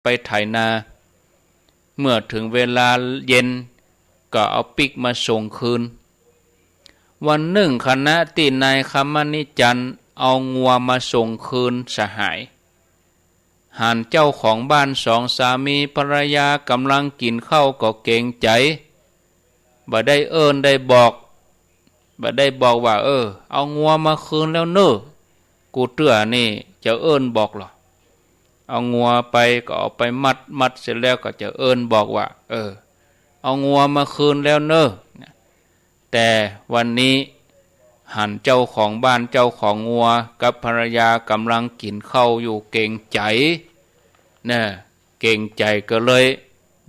ไปไถนาเมื่อถึงเวลาเย็นก็เอาปิกมาส่งคืนวันหนึ่งคณะที่นายคำมณิจันทร์เอางัวมาส่งคืนสหายหานเจ้าของบ้านสองสามีภรรยากำลังกินข้าวก็เกรงใจบ่ได้ได้บอกว่าเอางัวมาคืนแล้วเนอะกูเตื้อนี่จะบอกหรอเอางัวไปก็เอาไปมัดเสร็จแล้วก็จะบอกว่าเอางัวมาคืนแล้วเนอะแต่วันนี้หันเจ้าของบ้านเจ้าของงัวกับภรรยากำลังกินข้าวอยู่เกรงใจนะเกรงใจก็เลย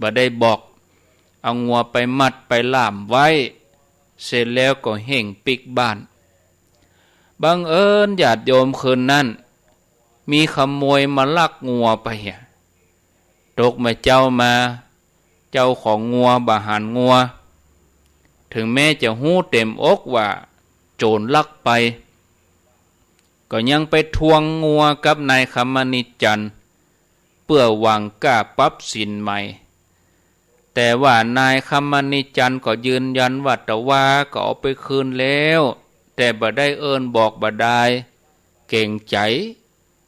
บ่ได้บอกเอางัวไปมัดไปล่ามไว้เสร็จแล้วก็เห่งปิกบ้านบังเอิญญาติโยมคืนนั้นมีขโมยมาลักงัวไปตกมาเจ้าของงัวบ่หันงัวถึงแม้จะหู้เต็มอกว่าโจรลักไปก็ยังไปทวงงัวกับนายคำมณิจันทร์เพื่อหวังกล้าปรับสินใหม่แต่ว่านายคำมณิจันทร์ก็ยืนยันว่าแต่ว่าก็เอาไปคืนแล้วแต่บ่ได้บอกบ่ได้เกรงใจ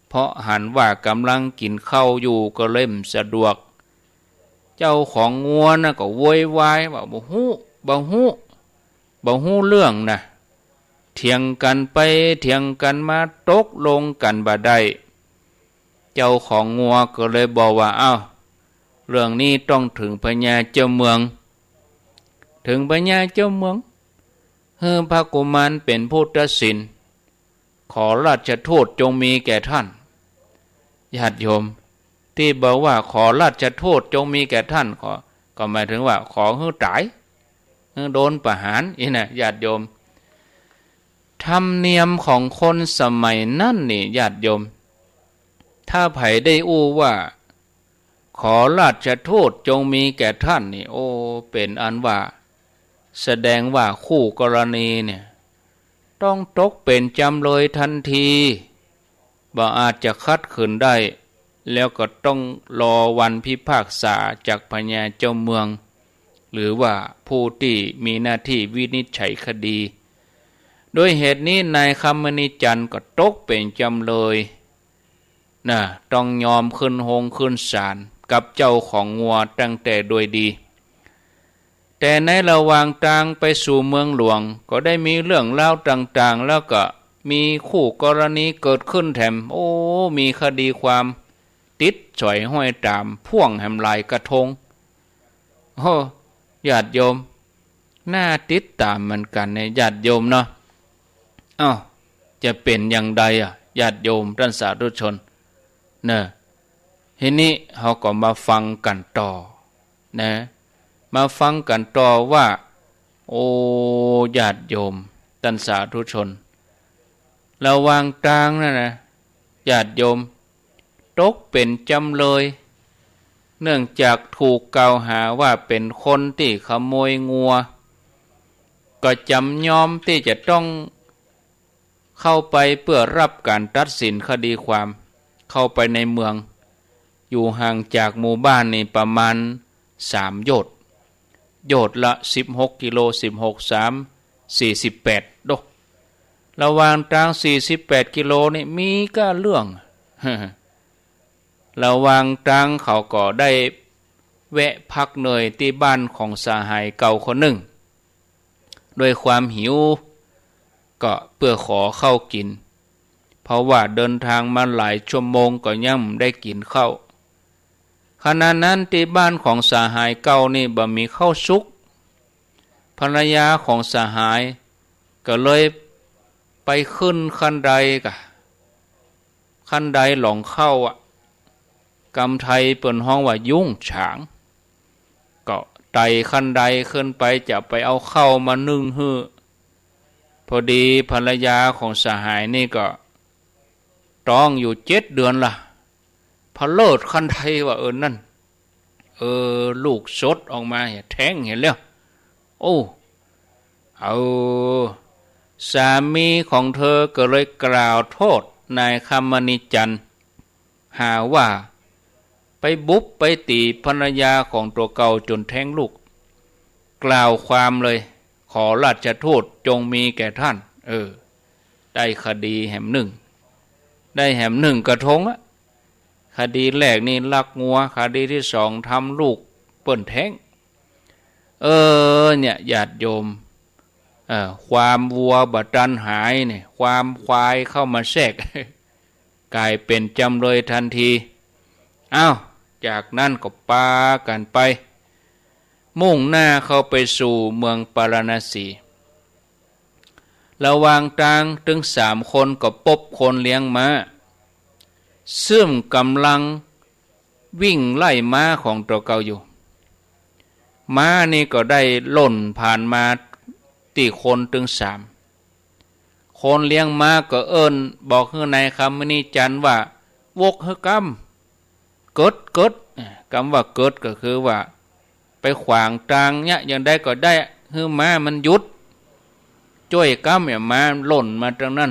เพราะหันว่ากำลังกินข้าวอยู่ก็เล่มสะดวกเจ้าของงัวน่ะก็โวยวายว่าบ่ฮู้เรื่องนะเถียงกันไปเถียงกันมาตกลงกันบ่ได้เจ้าของงัวก็เลยบอกว่าเรื่องนี้ต้องถึงพญาเจ้าเมืองพระกุมารเป็นผู้ตัดสินขอราชโทษจงมีแก่ท่านญาติโยมที่บอกว่าขอราชโทษจงมีแก่ท่านก็หมายถึงว่าขอให้ตายโดนประหารนะญาติโยมธรรมเนียมของคนสมัยนั้นนี่ญาติโยมถ้าไผได้ว่าขอราชโทษจงมีแก่ท่านนี่เป็นอันว่าแสดงว่าคู่กรณีเนี่ยต้องตกเป็นจำเลยทันทีบ่อาจจะคัดขืนได้แล้วก็ต้องรอวันพิพากษาจากพญาเจ้าเมืองหรือว่าผู้ที่มีหน้าที่วินิจฉัยคดีโดยเหตุนี้นายคำมณิจันทร์ก็ตกเป็นจำเลยต้องยอมขึ้นศาลกับเจ้าของงัวตั้งแต่โดยดีแต่ในระหว่างทางไปสู่เมืองหลวงก็ได้มีเรื่องเล่าต่างๆแล้วก็มีคู่กรณีเกิดขึ้นแถมมีคดีความติดสอยห้อยตามพ่วงแหมลายกระทงญาติโยมน่าติดตามเหมือนกันในญาติโยมเนาะจะเป็นอย่างใดญาติโยมท่านสาธุชนทีนี้เราก็มาฟังกันต่อมาฟังกันต่อว่าญาติโยมท่านสาธุชนระหว่างทางนั่นนะญาติโยมตกเป็นจำเลยเนื่องจากถูกกล่าวหาว่าเป็นคนที่ขโมยงัวก็จำยอมที่จะต้องเข้าไปเพื่อรับการตัดสินคดีความเข้าไปในเมืองอยู่ห่างจากหมู่บ้านนี่ประมาณ3 โยชน์ละ16 กิโล16 3 48ระหว่างทาง48 กิโลนี่มีก็เรื่อง ระหว่างทางเขาก็ได้แวะพักเหนื่อยที่บ้านของสหายเก่าคนหนึ่งด้วยความหิวก็เพื่อขอข้าวกินเพราะว่าเดินทางมาหลายชั่วโมงก็ยังไม่ได้กินข้าวขณะนั้นที่บ้านของสหายเก่านี่บ่มีข้าวสุกภรรยาของสหายก็เลยไปขึ้นคันไดหลองเข้ากำไทยเปิ่นห้องว่ายุ่งฉางก็ไต่คันไดขึ้นไปจะไปเอาเข้ามานึ่งฮื้อพอดีภรรยาของสหายนี่ก็ท้องอยู่7 เดือนล่ะพอเลิศคันไทยว่านั่นลูกสดออกมาแท้งเห็นแล้วสามีของเธอก็เลยกล่าวโทษนายคำมณิจันทร์หาว่าไป ไปบุบไปตีภรรยาของตัวเก่าจนแท้งลูกกล่าวความเลยขอราชทูตจงมีแก่ท่านได้คดีแห่มหนึ่งได้แห่มหนึ่งกระทงอะคดีแรกนี่ลักงัวคดีที่สองทำลูกเปิ้นแท้งเนี่ยญาติโยมความวัวบัดรันหายเนี่ยความควายเข้ามาแทรก กลายเป็นจำเลยทันทีจากนั้นก็ปากันไปมุ่งหน้าเข้าไปสู่เมืองปาราณสีระหว่างทางถึง3 คนก็พบคนเลี้ยงม้าซึ่งกำลังวิ่งไล่ม้าของตัวเก่าอยู่ม้านี่ก็ได้หล่นผ่านมาตีคนถึง3คนเลี้ยงม้าก็บอกให้นายคำมณีจันทร์ว่าวกเฮกำเกิดคำว่าเกิดก็คือว่าไปขวางทางเนี่ยยังได้ก็ได้ให้ม้ามันหยุดจ้อยกำเนี่ยม้าหล่นมาตรงนั้น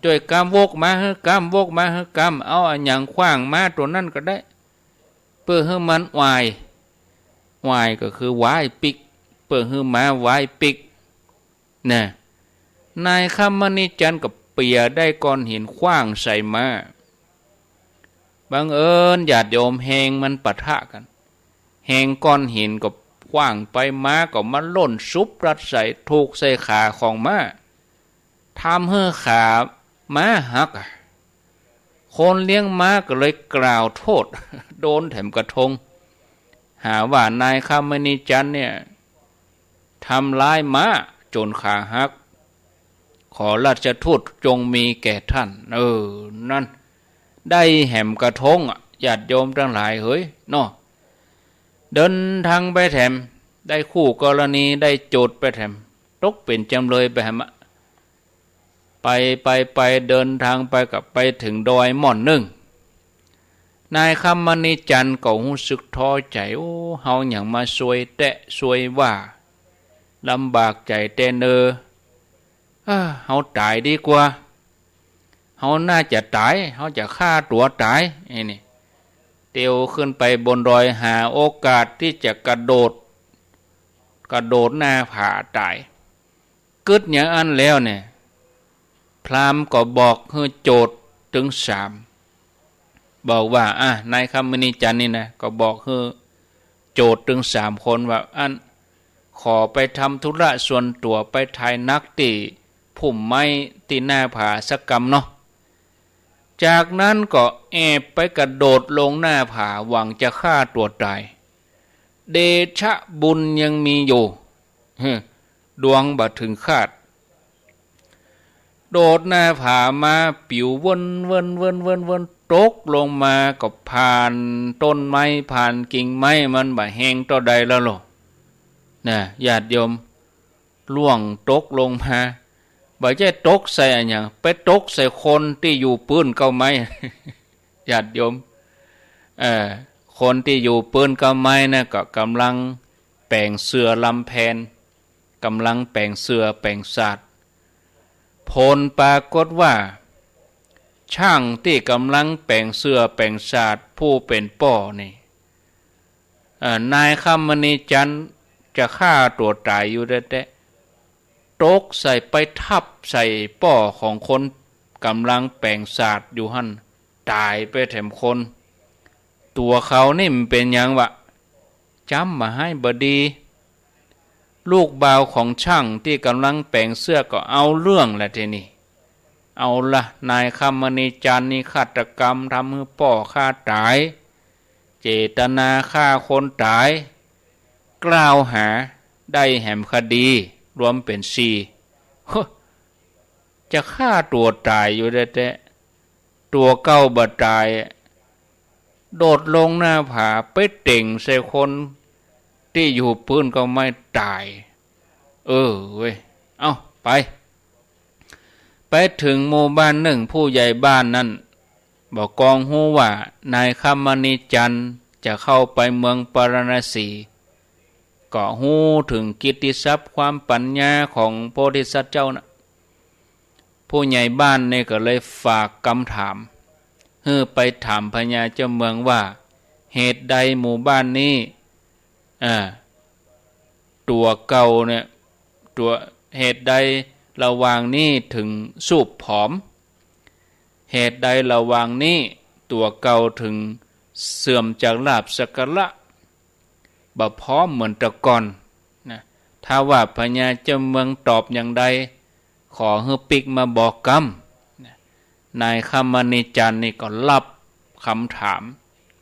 จ้อยกำวกม้าเฮกำวกม้าเฮกำเอาอันอย่างขวางม้าตัวนั้นก็ได้เพื่อให้มันวายก็คือวายปิกเพื่อให้ม้าวายปิกนะนายคำมณีจันทร์กับเปียได้ก้อนหินขว้างใส่ม้าบังเอิญญาติโยมแหงมันปะทะกันแหงก้อนหินกับขว้างไปม้าก็มันล่นซุบรัดใส่ถูกใส่ขาของม้าทำให้ขาม้าหักคนเลี้ยงม้าก็เลยกล่าวโทษโดนแถมกระทงหาว่านายคำมณีจันทร์เนี่ยทำร้ายม้าจนขาหักขอราชทูตจงมีแก่ท่านนั่นได้แหมกระทงญาติโยมทั้งหลายเฮ้ยเนาะเดินทางไปแถมได้คู่กรณีได้โจทย์ไปแถมตกเป็นจำเลยไปแถมไปเดินทางไปกับไปถึงดอยม่อนนึ่งนายคำมณีจันทร์ก็รู้สึกท้อใจเฮาอย่างมาซวยแตะซวยว่าลำบากใจแต่เฮาตายดีกว่าเฮาน่าจะตายเฮาจะฆ่าตัวตายนี่เตียวขึ้นไปบนดอยหาโอกาสที่จะกระโดดหน้าผาตายกึดอย่างอันแล้วเนี่ยพราหมณ์ก็บอกให้โจทย์ถึง3บอกว่านายคำมณีจันทร์นี่นะก็บอกให้โจทย์ถึง3 คนว่าขอไปทำธุระส่วนตัวไปถ่ายนักตีพุ่มไม้ตีหน้าผาสักกำเนาะจากนั้นก็แอบไปกระโดดลงหน้าผาหวังจะฆ่าตัวตายเดชะบุญยังมีอยู่ดวงบัดถึงคาดโดดหน้าผามาปิววนตกลงมาก็ผ่านต้นไม้ผ่านกิ่งไม้มันบ่แห้งต่อใดแล้วหรอนะญาติโยมล่วงตกลงมาบ่ใช่ตกใส่อันอย่างไปตกใส่คนที่อยู่ปืนเก้าไม้ ญาติโยมคนที่อยู่ปืนเก้าไม้นะก็กำลังแปลงเสือลำแพนกำลังแปลงเสือแปลงศาสตร์ผลปรากฏว่าช่างที่กำลังแปลงเสือแปลงศาสตร์ผู้เป็นป่อนี่นายคำมณีจันทร์จะฆ่าตัวตายอยู่แต่ตกใส่ไปทับใส่ป่อของคนกำลังแปลงศาสตร์อยู่หั่นตายไปแถมคนตัวเขานี่มันเป็นยังวะจำมาให้บดีลูกบ่าวของช่างที่กำลังแปลงเสื้อก็เอาเรื่องแหละทีนี้เอาละนายคำมณีจันทร์นี่ฆาตกรรมทำให้ป่อฆ่าตายเจตนาฆ่าคนตายกล่าวหาได้แหมคดีรวมเป็น4จะฆ่าตัวตายอยู่แต่ตัวเก้าบ่ตายโดดลงหน้าผาไปเต่งใส่คนที่อยู่ปืนก็ไม่ตายเว้ยเอาไปถึงหมู่บ้านหนึ่งผู้ใหญ่บ้านนั้นบอกกองหู้ว่านายคำมณีจันทร์จะเข้าไปเมืองปาราณสีก็หู้ถึงกิตติศัพท์ความปัญญาของโพธิสัตว์เจ้านะผู้ใหญ่บ้านนี่ก็เลยฝากคำถาม ไปถามพญาเจ้าเมืองว่าเหตุใดหมู่บ้านนี้ตัวเก่าเนี่ยตัวเหตุใดระหว่างนี้ถึงสูบผอมเหตุใดระหว่างนี้ตัวเก่าถึงเสื่อมจากลาภสักการะบ่พร้อมเหมือนแต่ก่อนนะถ้าว่าพญาเจ้าเมืองตอบอย่างใดขอให้ปิกมาบอกกรรมนายคำมณีจันทร์นี่ก็รับคำถาม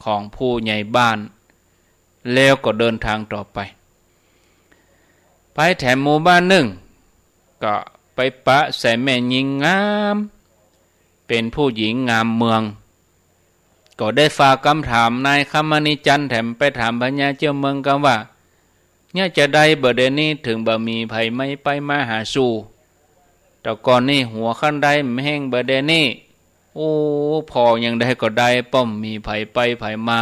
ของผู้ใหญ่บ้านแล้วก็เดินทางต่อไปแถมหมู่บ้านหนึ่งก็ไปปะใส่แม่หญิงงามเป็นผู้หญิงงามเมืองก็ได้ฝากคำถามนายคำมณีจันทร์แถมไปถามพญาเจ้าเมืองกันว่าเนี่ยจะได้บ่เดนี้ถึงบ่มีภัยไม่ไปมาหาสู่แต่ก่อนนี่หัวขั้นได้ไม่แห้งบ่เดนี้โอ้พอยังได้ก็ได้ป้อมมีภัยไปภัยมา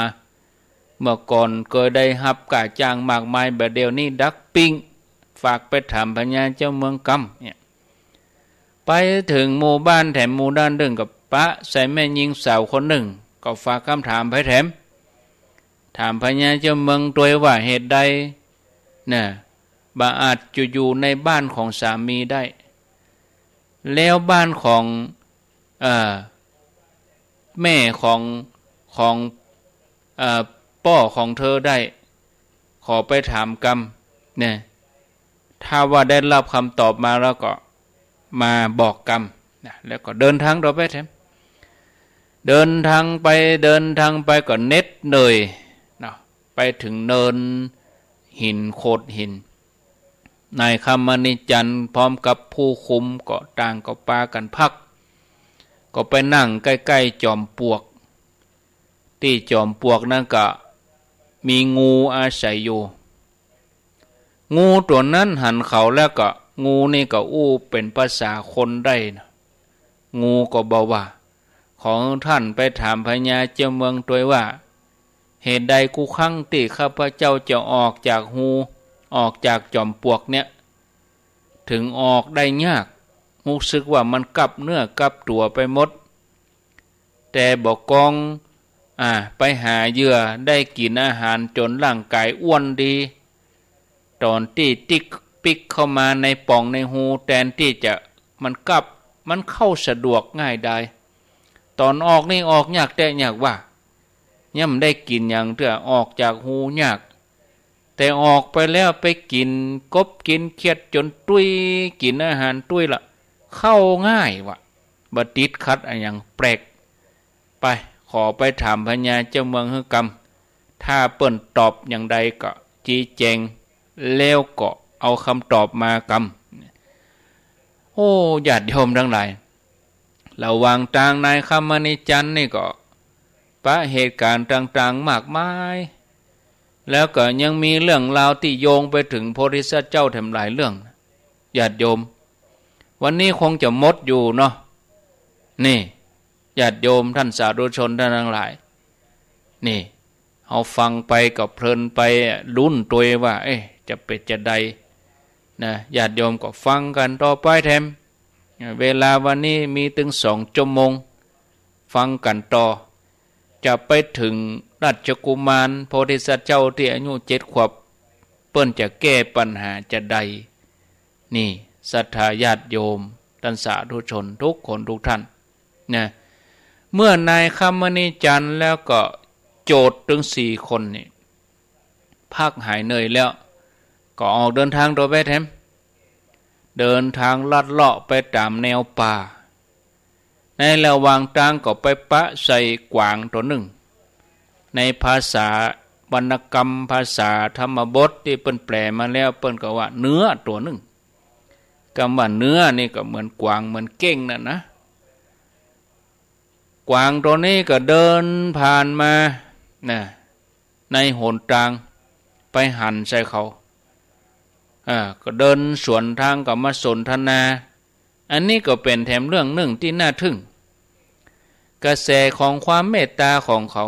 เมื่อก่อนเคยได้ฮับกะจ้างมากมายบ่เดียวนี้ดักปิ้งฝากไปถามพญาเจ้าเมืองกำเนี่ยไปถึงหมู่บ้านแถมหมู่ด้านหนึ่งกับปะใส่แม่หญิงสาวคนหนึ่งก็ฝากคำถามไปแถมถามพญาเจ้าเมืองตัวว่าเหตุใดเนี่ยบ่อาจจะอยู่ในบ้านของสามีได้แล้วบ้านของแม่ของป้อของเธอได้ขอไปถามกรรมเนี่ยถ้าว่าได้รับคำตอบมาแล้วก็มาบอกกรรมนะแล้วก็เดินทางต่อไปแถมเดินทางไปก็เน็ดเหนื่อยนะไปถึงเนินหินโขดหินนายคำมณีจันทร์พร้อมกับผู้คุมก็ต่างก็ปากันพักก็ไปนั่งใกล้ๆจอมปลวกที่จอมปลวกนั่นก็มีงูอาศัยอยู่งูตัวนั้นหันเขาแล้วก็งูนี่ก็อู้เป็นภาษาคนได้นะงูก็บอกว่าของท่านไปถามพญาเจ้าเมืองตัวว่าเหตุใดกูครั้งที่ข้าพเจ้าจะออกจากหูออกจากจอมปลวกเนี่ยถึงออกได้ยากรู้สึกว่ามันกลับเนื้อกลับตัวไปหมดแต่บอกกองไปหาเหยื่อได้กินอาหารจนร่างกายอ้วนดีตอนที่ติ๊กปิกเข้ามาในป่องในหูแทนที่จะมันกลับมันเข้าสะดวกง่ายได้ตอนออกนี่ออกยากแต่ยากว่าย่ำได้กินอย่างเถอะออกจากหูยากแต่ออกไปแล้วไปกินกบกินเขียดจนตุ้ยกินอาหารตุ้ยละเข้าง่ายวะบัติดคัดอะไรอย่างแปลกไปขอไปถามพญาเจ้าเมืองฮึกรรมถ้าเปิ้นตอบอย่างใดก็ชี้แจงแล้วก็เอาคำตอบมากำโอ้ญาติโยมทั้งหลายระหว่างทางนายคำมณีจันทร์นี่ก็ปะเหตุการณ์ต่างๆมากมายแล้วก็ยังมีเรื่องราวที่โยงไปถึงโพธิสัตว์เจ้าแถมหลายเรื่องญาติโยมวันนี้คงจะมดอยู่เนาะนี่ญาติโยมท่านสาธุชนท่านทั้งหลายนี่เอาฟังไปก็เพลินไปลุ้นตัวว่าจะเป็ดจะใดนะญาติโยมก็ฟังกันต่อไปแถมเวลาวันนี้มีถึง2 ชั่วโมงฟังกันต่อจะไปถึงราชกุมารโพธิสัตว์เจ้าที่อายุ7 ขวบเปิ้นจะแก้ปัญหาจะใดนี่ศรัทธาญาติโยมท่านสาธุชนทุกคนทุกท่านนะเมื่อนายคำมณีจันทร์แล้วก็โจทย์ถึง4 คนนี่พักหายเหนื่อยแล้วก็ออกเดินทางต่อไปแถมเดินทางลัดเลาะไปตามแนวป่าในระหว่างทางก็ไปปะใส่กวางตัวหนึ่งในภาษาวรรณกรรมภาษาธรรมบทที่เปิ้นแปลมาแล้วเปิ้นก็ว่าเนื้อตัวหนึ่งคำว่าเนื้อนี่ก็เหมือนกวางเหมือนเก้งนะกวางตัวนี้ก็เดินผ่านมาในหนทางไปหันใส่เขาก็เดินสวนทางกับมาสนทนาอันนี้ก็เป็นแถมเรื่องหนึ่งที่น่าทึ่งกระแสของความเมตตาของเขา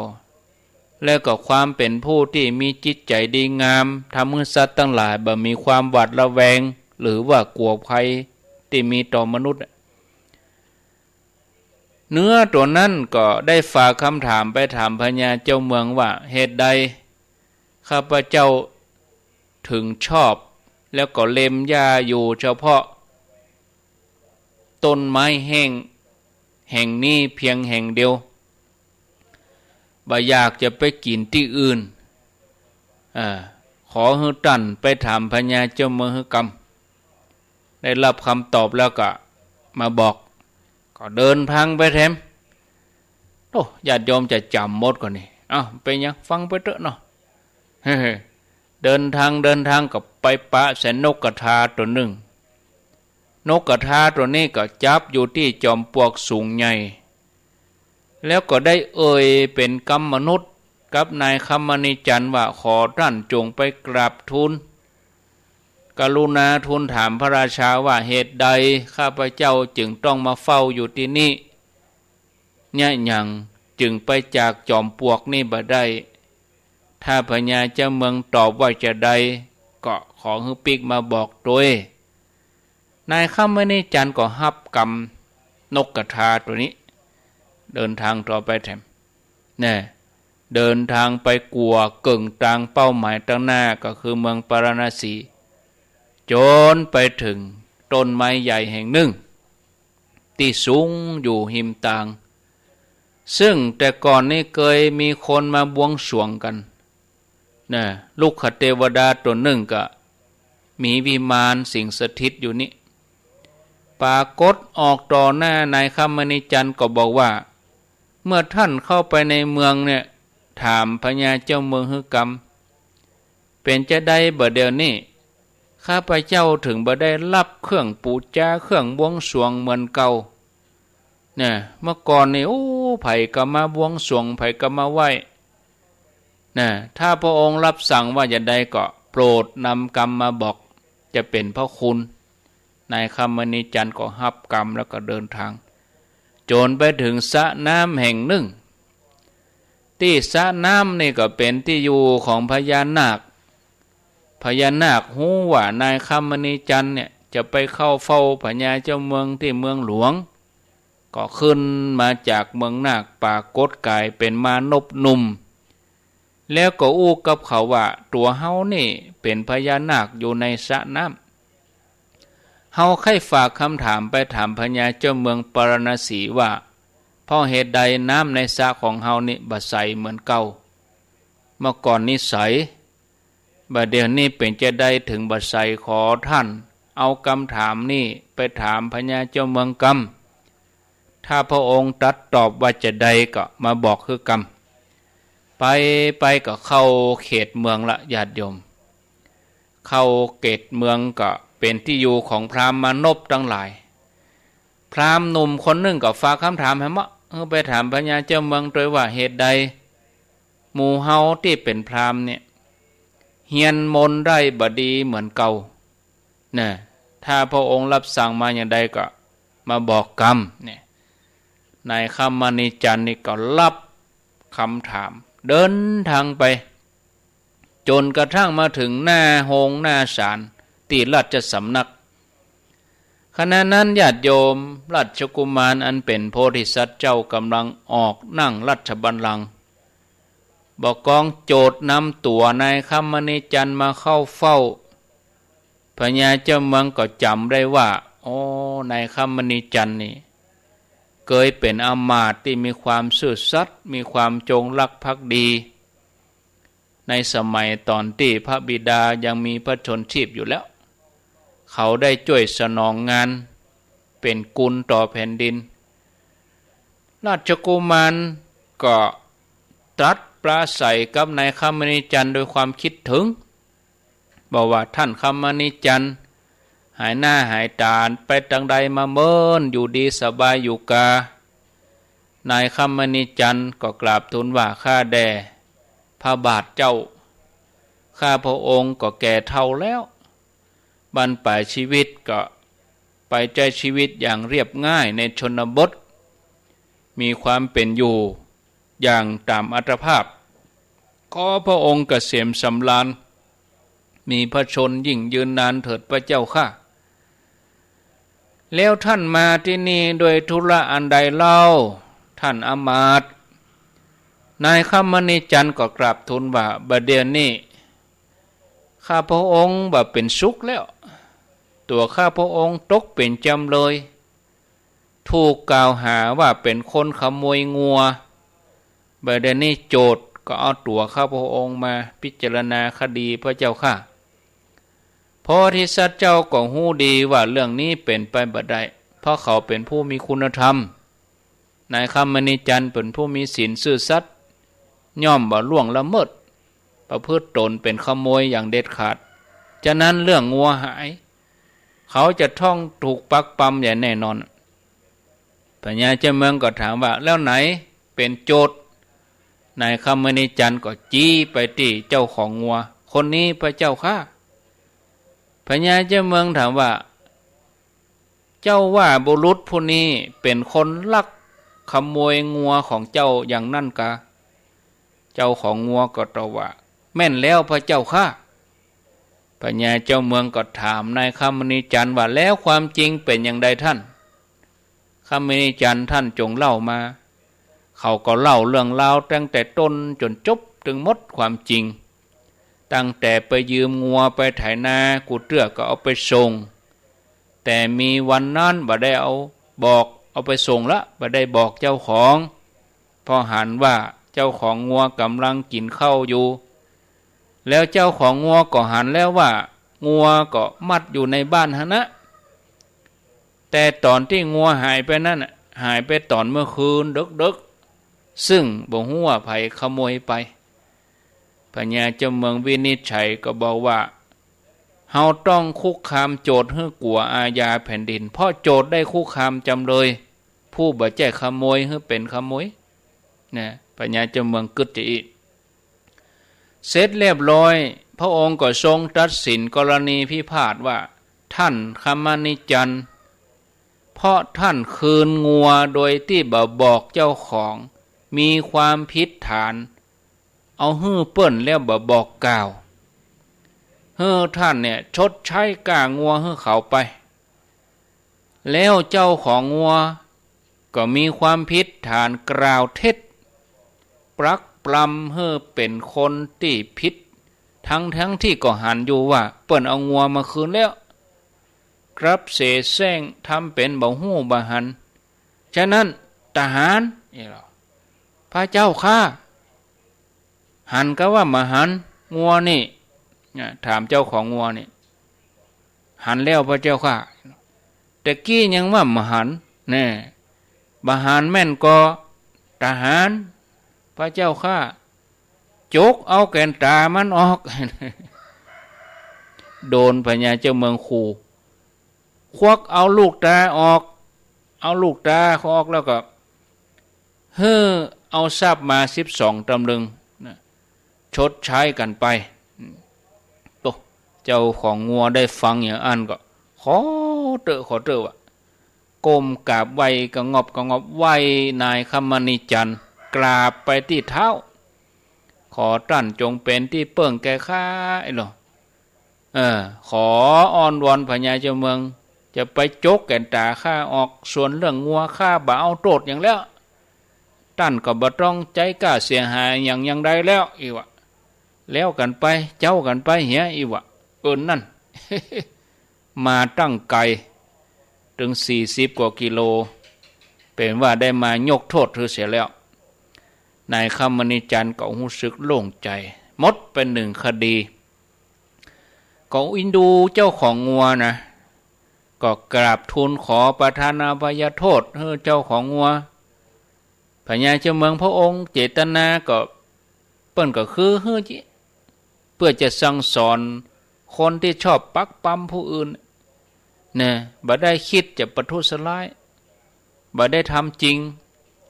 และก็ความเป็นผู้ที่มีจิตใจดีงามทำให้สัตว์ทั้งหลายบ่มีความหวาดระแวงหรือว่ากลัวภัยที่มีต่อมนุษย์ เนื้อตัวนั้นก็ได้ฝากคำถามไปถามพญาเจ้าเมืองว่าเหตุใดข้าพเจ้าถึงชอบแล้วก็เล็มหญ้าอยู่เฉพาะต้นไม้แห่งนี้เพียงแห่งเดียวบ่อยากจะไปกินที่อื่นขอให้ตันไปถามพญาเจ้าเมืองฮึกรรมได้รับคำตอบแล้วก็มาบอกก็เดินทางไปแถมโอ้ญาติโยมจะจำหมดก่อนนี่ไปยังฟังไปเถอะเนาะเดินทางกับไปปะแสนนกกระทาตัวหนึ่งนกกระทาตัวนี้ก็จับอยู่ที่จอมปลวกสูงใหญ่แล้วก็ได้เป็นกรรมมนุษย์กับนายคำมณีจันทร์ว่าขอท่านจงไปกราบทูลกรุณาทูลถามพระราชาว่าเหตุใดข้าพเจ้าจึงต้องมาเฝ้าอยู่ที่นี่เนี่ยยังจึงไปจากจอมปลวกนี่บ่ได้ถ้าพญาเจ้าเมืองตอบว่าจะได้ก็ขอให้ปิกมาบอกโดยนายคำมณีจันทร์ก็ฮับกรรมนกกระทาตัวนี้เดินทางต่อไปแถมเดินทางไปกัวเก่งตางเป้าหมายตั้งหน้าก็คือเมืองปาราณสีจนไปถึงต้นไม้ใหญ่แห่งหนึ่งที่สูงอยู่หิมตางซึ่งแต่ก่อนนี้เคยมีคนมาบวงสรวงกันลูกขเทวดาตัวหนึ่งก็มีวิมานสิงสถิตอยู่นี้ปรากฏออกต่อหน้านายคำมณีจันทร์ก็บอกว่าเมื่อท่านเข้าไปในเมืองเนี่ยถามพญาเจ้าเมืองฮึกรรมเป็นจะได้บ่เดียวนี้ข้าพเจ้าถึงบ่ได้รับเครื่องปูจาเครื่องบวงสรวงเหมือนเก่าเมื่อก่อนนี่ไผก็มาบวงสรวงไผก็มาไหว้ถ้าพระองค์รับสั่งว่าจะได้ก็โปรดนำกรรมมาบอกจะเป็นพระคุณนายคำมณีจันทร์ก็รับกรรมแล้วก็เดินทางจนไปถึงสระน้ำแห่งหนึ่งที่สระน้ำนี่ก็เป็นที่อยู่ของพญานาคหูว่านายคำมณีจันทร์เนี่ยจะไปเข้าเฝ้าพญาเจ้าเมืองที่เมืองหลวงก็ขึ้นมาจากเมืองนาคปรากฏกายเป็นมานพหนุ่มแล้วก็อู้กับเขาว่าตัวเฮานี่เป็นพญานาคอยู่ในสระน้ำเฮาใครฝากคำถามไปถามพญาเจ้าเมืองปาราณสีว่าเพราะเหตุใดน้ำในสระของเฮานี่บ่ใสเหมือนเก่าเมื่อก่อนนี่ใสบัดเดี๋ยวนี้เป็นจะได้ถึงบ่ใสขอท่านเอาคำถามนี่ไปถามพญาเจ้าเมืองกำถ้าพระองค์ตรัสตอบว่าจะได้ก็มาบอกคือกำไปก็เข้าเขตเมืองละญาติโยมเข้าเขตเมืองก็เป็นที่อยู่ของพราหมณ์มานพทั้งหลายพราหมณ์หนุ่มคนหนึ่งก็ฝากคำถามให้ไปถามพญาเจ้าเมืองโดยว่าเหตุใดหมู่เฮาที่เป็นพราหมณ์เนี่ยเฮียนมนต์ได้บดีเหมือนเก่าถ้าพระองค์รับสั่งมาอย่างใดก็มาบอกกรรมนายคำมณีจันทร์นี่ก็รับคำถามเดินทางไปจนกระทั่งมาถึงหน้าโฮงหน้าศาลที่ราชสำนักขณะนั้นญาติโยมราชกุมารอันเป็นโพธิสัตว์เจ้ากำลังออกนั่งราชบัลลังก์บอกกองโจทย์นำตัวนายคำมณีจันทร์มาเข้าเฝ้าพญาเจ้าเมืองก็จำได้ว่านายคำมณีจันทร์นี่เคยเป็นอมาตย์ที่มีความซื่อสัตย์มีความจงรักภักดีในสมัยตอนที่พระบิดายังมีพระชนชีพอยู่แล้วเขาได้ช่วยสนองงานเป็นกุลต่อแผ่นดินราชกุมารก็ตรัสปราศัยกับนายคำมณีจันทร์โดยความคิดถึงบอกว่าท่านคำมณีจันทร์หายหน้าหายตาไปทางใดมาเมินอยู่ดีสบายอยู่กานายคำมณีจันทร์ก็กราบทูลว่าข้าแด่พระบาทเจ้าข้าพระองค์ก็แก่เฒ่าแล้วบรรปลายชีวิตก็ไปใจชีวิตอย่างเรียบง่ายในชนบทมีความเป็นอยู่อย่างตามอัตภาพขอพระองค์เกษมสำราญมีพระชนยิ่งยืนนานเถิดพระเจ้าข้าแล้วท่านมาที่นี่โดยธุระอันใดเล่า ท่านอมาตย์นายคัมมณีจันทร์ก็กราบทูลว่าบัดเดี๋ยวนี้ข้าพระองค์บ่เป็นสุขแล้วตัวข้าพระองค์ตกเป็นจำเลยถูกกล่าวหาว่าเป็นคนขโมยงัวบัดเดี๋ยวนี้โจทก์ก็เอาตัวข้าพระองค์มาพิจารณาคดีพระเจ้าค่ะโพธิสัตว์เจ้าก็ฮู้ดีว่าเรื่องนี้เป็นไปบ่ได้เพราะเขาเป็นผู้มีคุณธรรมนายคัมมณีจันทร์เป็นผู้มีศีลซื่อสัตย์ย่อมบ่ล่วงละเมิดประพฤติตนเป็นขโมยอย่างเด็ดขาดฉะนั้นเรื่องงัวหายเขาจะท่องถูกปักปั๊มอย่างแน่นอนพญาเจ้าเมืองก็ถามว่าแล้วไหนเป็นโจทก์นายคัมมณีจันทร์ก็จี้ไปที่เจ้าของงัวคนนี้พระเจ้าค่ะพญาเจ้าเมืองถามว่าเจ้าว่าบุรุษผู้นี้เป็นคนลักขโมยงัวของเจ้าอย่างนั่นกะเจ้าของงัวก็ตอบว่าแม่นแล้วพระเจ้าค่ะพญาเจ้าเมืองก็ถามนายคัมมณีจันทร์ว่าแล้วความจริงเป็นอย่างใดท่านคัมมณีจันทร์ท่านจงเล่ามาเขาก็เล่าเรื่องราวตั้งแต่ต้นจนจบถึงหมดความจริงตั้งแต่ไปยืมงัวไปไถนากูเตื้อก็เอาไปส่งแต่มีวันนั้นบ่ได้เอาไปส่งละบ่ได้บอกเจ้าของพอหันว่าเจ้าของงัวกำลังกินข้าวอยู่แล้วเจ้าของงัวก็หันแล้วว่างัวก็มัดอยู่ในบ้านหะนะแต่ตอนที่งัวหายไปนั่นหายไปตอนเมื่อคืนดึกๆซึ่งบ่ฮู้ว่าไผขโมยไปพญาเจ้าเมืองวินิจฉัยก็บอกว่าเฮาต้องคุกคามโจทก์ให้กลัวอาญาแผ่นดินเพราะโจทก์ได้คุกคามจำเลยผู้บ่แจ้ขโมยให้เป็นขโมยนะพญาเจ้าเมืองกึศจะอีกเสร็จเรียบร้อยพระองค์ก็ทรงตัดสินกรณีพิพาทว่าท่านคัมมณีจันทร์เพราะท่านคืนงัวโดยที่บ่บอกเจ้าของมีความผิดฐานเอาฮื้อเปิ้นแล้วบ่บอกกล่าวท่านเนี่ยชดใช้ก่างัวให้เขาไปแล้วเจ้าของงัวก็มีความผิดฐานกล่าวเท็จปรักปรำให้เป็นคนที่ผิดทั้งที่ก็หันอยู่ว่าเปิ้นเอางัวมาคืนแล้วครับเสแสร้งทำเป็นบ่ฮู้บ่หันฉะนั้นทหารพระเจ้าข้าหันก็ว่ามาหันงัวนี่ถามเจ้าของงัวนี่หันแล้วพระเจ้าค่ะแต่กี้ยังว่ามาหันแน่บาหันแม่นก็ทหารพระเจ้าค่ะจกเอาแกนตามันออกโดนพญาเจ้าเมืองขู่ควักเอาลูกตาออกเอาลูกตาเขาออกแล้วก็เอาทรัพย์มา12 ตำลึงชดใช้กันไปเจ้าของงัวได้ฟังอย่างอันก็ขอเตอะว่ะก้มกราบไหว้กงอบไหว้นายคัมมณีจันทร์กราบไปที่เท้าขอท่านจงเป็นที่เปิ้งแก่ข้าขออ้อนวอนพญาเจ้าเมืองจะไปจกแก่นตาข้าออกส่วนเรื่องงัวข้าบ่เอาโทษอย่างแล้วท่านก็บ่ต้องใจกล้าเสียหายอย่างใดแล้วอีวะแล้วกันไปเจ้ากันไปเหียอีวะนั่น มาตั้งไกลถึง40 กว่ากิโลเป็นว่าได้มายกโทษเธอเสียแล้วนายคัมมณีจันทร์ก็รู้สึกโล่งใจหมดเป็น1 คดีก็อินดูเจ้าของงัวนะก็กราบทูลขอประทานอภัยโทษให้เจ้าของงัวพญาเจ้าเมืองพระองค์เจตนาก็เปิ้นก็คือเพื่อจะสั่งสอนคนที่ชอบปักปั๊มผู้อื่นเนี่ยบ่ได้คิดจะประทุษร้ายบ่ได้ทำจริง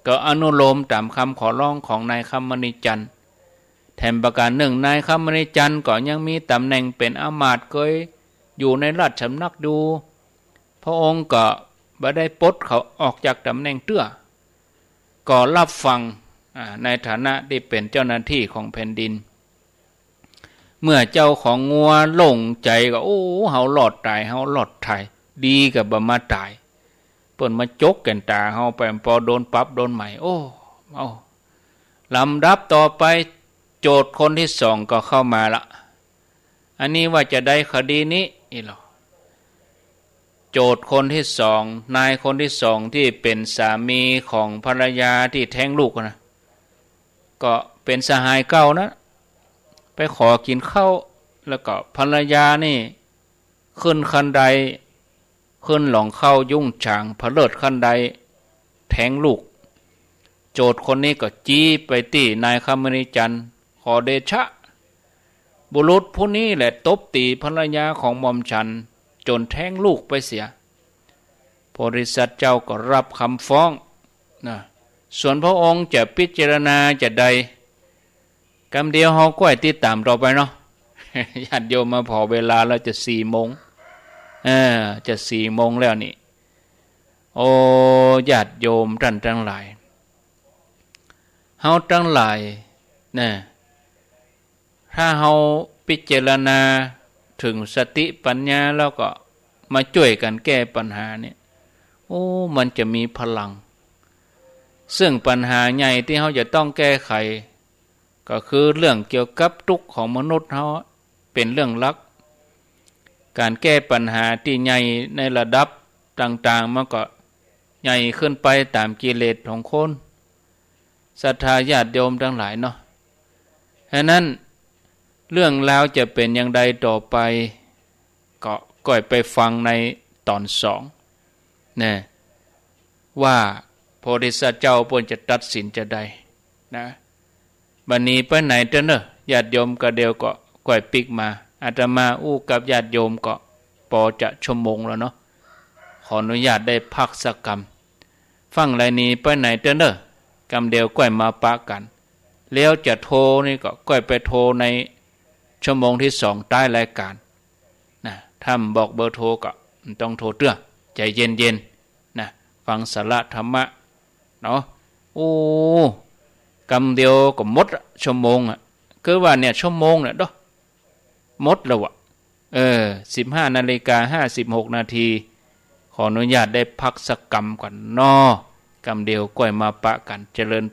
ก็อนุโลมตามคำขอร้องของนายคัมมณีจันทร์แถมประการหนึ่งนายคัมมณีจันทร์ก็ยังมีตำแหน่งเป็นอมาตย์เคยอยู่ในราชสำนักดูพระองค์ก็บ่ได้ปลดเขาออกจากตำแหน่งเตื้อก็รับฟังในฐานะที่เป็นเจ้าหน้าที่ของแผ่นดินเมื่อเจ้าของงัวหลงใจก็เฮาหลอดตายดีกับบ่มาตาย เปิ่นมาจกแก่นตาเฮาไปพอโดนปรับโดนใหม่โอ้เอาลำดับต่อไปโจทย์คนที่สองก็เข้ามาละอันนี้ว่าจะได้คดีนี้อีหรอโจทย์คนที่สองนายคนที่สองที่เป็นสามีของภรรยาที่แท้งลูกนะก็เป็นสหายเก่านะไปขอกินข้าวแล้วก็ภรรยานี่ขึ้นคันใดขึ้นหลองเข้ายุ่งฉางผเลิดคันใดแทงลูกโจทย์คนนี้ก็จี้ไปตีนายคำมณีจันทร์ขอเดชะบุรุษผู้นี้แหละตบตีภรรยาของหม่อมฉันจนแท้งลูกไปเสียบริษัทเจ้าก็รับคำฟ้องนะส่วนพระองค์จะพิจารณาจะใดกำเดียวเฮาก้อยติดตามต่อไปเนาะ ญาติโยมมาพอเวลาแล้วจะ4 โมงจะ4 โมงแล้วนี่โอ้ญาติโยมท่านทั้งหลายเฮาทั้งหลายนะถ้าเฮาพิจารณาถึงสติปัญญาแล้วก็มาช่วยกันแก้ปัญหาเนี่ยโอ้มันจะมีพลังซึ่งปัญหาใหญ่ที่เฮาจะต้องแก้ไขก็คือเรื่องเกี่ยวกับทุกข์ของมนุษย์เฮาเป็นเรื่องหลักการแก้ปัญหาที่ใหญ่ในระดับต่างๆมันก็ใหญ่ขึ้นไปตามกิเลสของคนศรัทธาญาติโยมทั้งหลายเนาะฉะนั้นเรื่องราวจะเป็นอย่างใดต่อไปก็ก่อยไปฟังในตอน2นะว่าโพธิสัตว์เจ้าเพิ่นจะตัดสินจะใดนะบัดนี้ไปไหนเด้อเนอะญาติโยมก็เดียวก็ก่อยปิกมาอาตมาอู้กับญาติโยมก็พอจะชั่วโมงแล้วเนาะขออนุญาตได้พักสักกรรมฟังไรนี้ไปไหนเด้อเนอะกรรมเดียวก่อยมาปะกันแล้วจะโทรนี่ก็ก่อยไปโทรในชั่วโมงที่2ใต้รายการนะถ้าบอกเบอร์โทรก็ต้องโทรเตื้อใจเย็นๆนะฟังสาระธรรมะเนาะโอ้กำเดียวก็หมดชั่วโมงอ่ะคือว่าเนี่ยชั่วโมงเนี่ยดอกหมดแล้วอ่ะ15:56 นาทีขออนุญาตได้พักสักกรรมก่อนนอกำเดียวก่อยมาปะกันเจริญ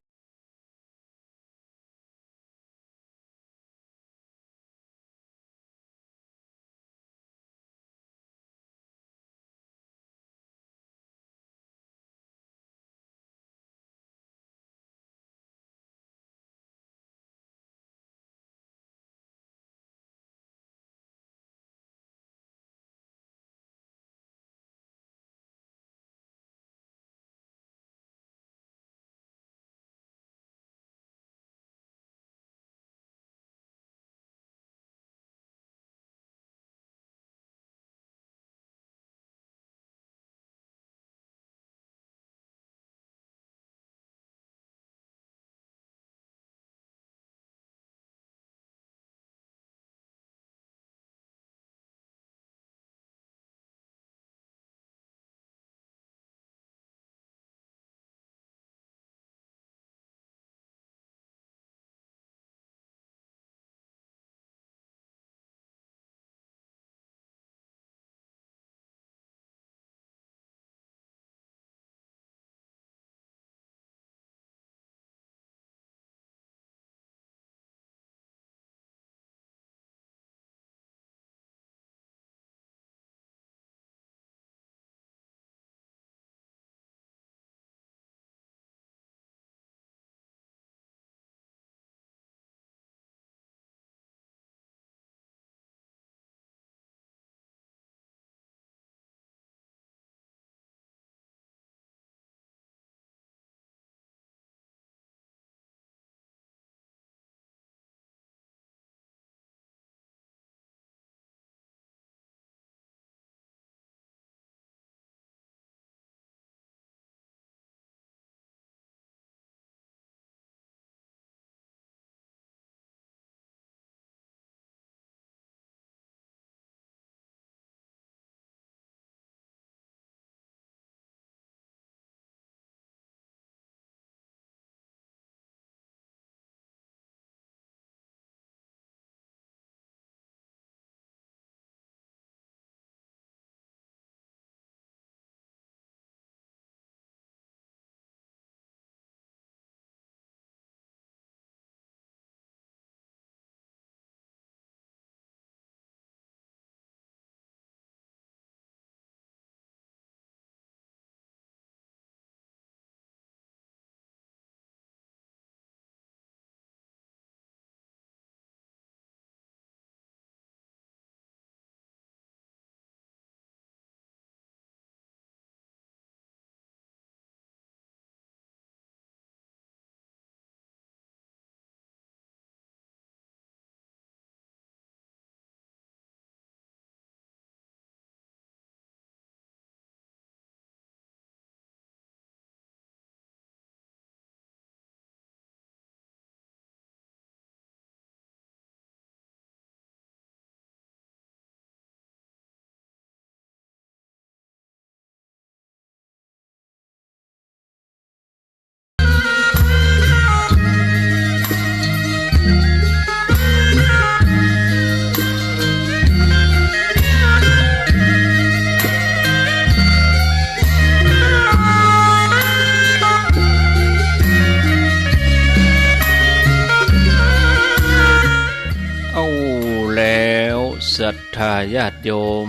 ศรัทธาญาติโยม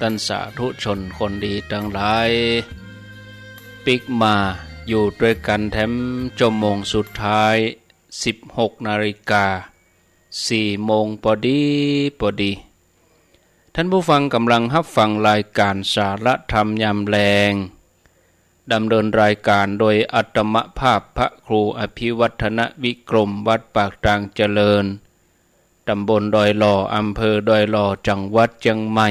ท่านสาธุชนคนดีทั้งหลายปิกมาอยู่ด้วยกันแถมชั่วโมงสุดท้าย16 นาฬิกา4 โมงพอดีท่านผู้ฟังกำลังรับฟังรายการสาระธรรมยามแลงดำเนินรายการโดยอัตมภาพพระครูอภิวัฒนวิกรมวัดปากตางเจริญตำบลดอยหล่ออำเภอดอยหล่อจังหวัดเชียงใหม่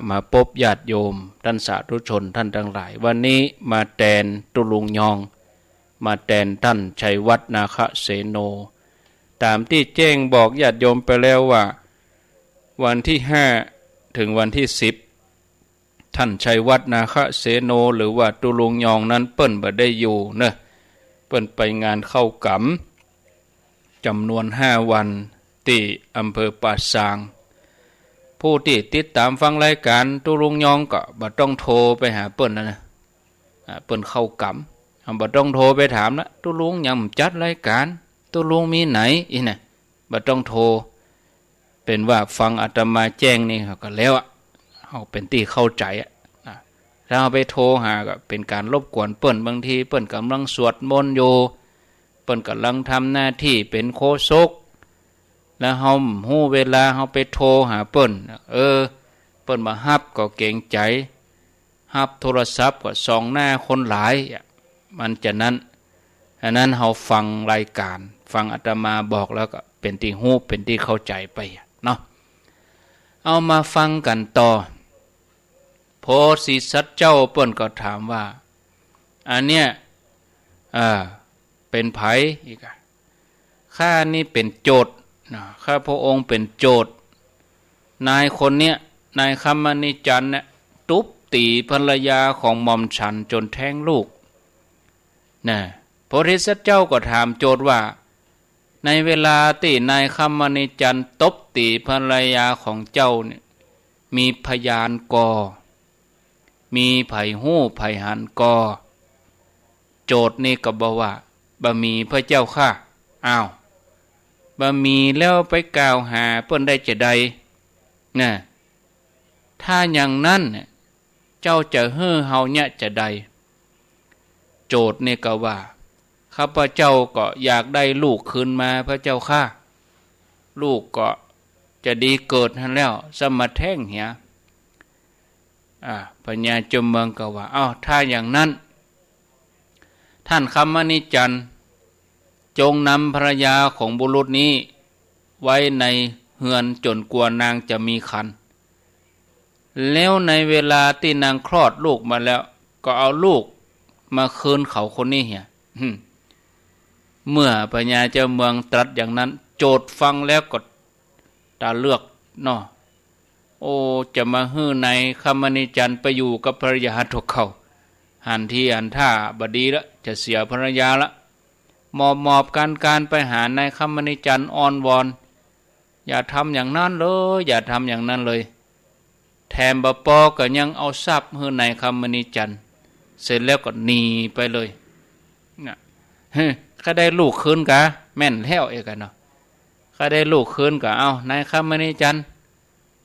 มาพบญาติโยมท่านสาธุชนท่านทั้งหลายวันนี้มาแทนตุลุงยองมาแทนท่านชัยวัฒน์นาคเสโนตามที่แจ้งบอกญาติโยมไปแล้วว่าวันที่5ถึงวันที่10ท่านชัยวัฒน์นาคเสโนหรือว่าตุลุงยองนั้นเปิ้นบ่ได้อยู่เนอะเปิ้นไปงานเข้ากำจำนวน5 วันที่อำเภอป่าซางผู้ที่ติดตามฟังรายการตุลุงยองก็บ่ต้องโทรไปหาเปิ้นนะเปิ้นเข้ากำบ่ต้องโทรไปถามนะตุลุงยังจัดรายการตุลุงมีไหนอีน่ะบ่ต้องโทรเป็นว่าฟังอาตมาแจ้งนี่ก็แล้วเฮาเป็นที่เข้าใจถ้าเอาไปโทรหาก็เป็นการรบกวนเปิ้นบางทีเปิ้นกำลังสวดมนต์อยู่เปิ้นกำลังทำหน้าที่เป็นโฆษกแล้วเฮาฮู้เวลาเฮาไปโทรหาเปิ้นเปิ้นมารับก็เกรงใจรับโทรศัพท์ก็ส่องหน้าคนหลายมันจะนั้นอันนั้นเฮาฟังรายการฟังอาตมาบอกแล้วก็เป็นที่ฮู้เป็นที่เข้าใจไปเนาะเอามาฟังกันต่อโพธิสัตว์เจ้าเปิ้นก็ถามว่าอันเนี้ยเป็นไผอีกข้านี่เป็นโจทย์ข้าพระองค์เป็นโจทย์นายคนเนี้ยนายคำมณีจันทร์เนี่ยทุบตีภรรยาของหม่อมฉันจนแท้งลูกนะโพธิสัตว์เจ้าก็ถามโจทย์ว่าในเวลาที่นายคำมณีจันทร์ตบตีภรรยาของเจ้าเนี่ยมีพยานกอมีไผหู้ไผหันกอโจทย์นี่ก็บอกว่าบ่มีพระเจ้าค่ะอ้าวบ่มีแล้วไปกล่าวหาเพิ่นได้จะใดนะถ้าอย่างนั้นเจ้าจะเฮ้อเฮาเนี่ยจะใดโจทย์นี่ก็ว่าข้าพเจ้าก็อยากได้ลูกคืนมาพระเจ้าค่ะลูกก็จะดีเกิดหันแล้วสมาแท่งเหียพญาจมเมืองก็ว่าถ้าอย่างนั้นท่านคำมณีจันทร์จงนำภรรยาของบุรุษนี้ไว้ในเฮือนจนกว่านางจะมีครรภ์แล้วในเวลาที่นางคลอดลูกมาแล้วก็เอาลูกมาคืนเขาคนนี้เหียเมื่อพญาเจ้าเมืองตรัสอย่างนั้นโจทย์ฟังแล้วก็ตาเลือกเนาะจะมาฮื้อในคำมณีจันทร์ไปอยู่กับภรรยาทกเขาหันที่อันท่าบดีละจะเสียภรรยาละมอบการไปหาในคำมณีจันทร์อ้อนวอนอย่าทำอย่างนั้นเลยอย่าทำอย่างนั้นเลยแถมบปอก็ยังเอาทรัพย์ฮื้อในคำมณีจันทร์เสร็จแล้วก็หนีไปเลยนะข้าได้ลูกคืนกะแม่นแล้วเอกเนาะข้าได้ลูกคืนกะนายคำมณีจันทร์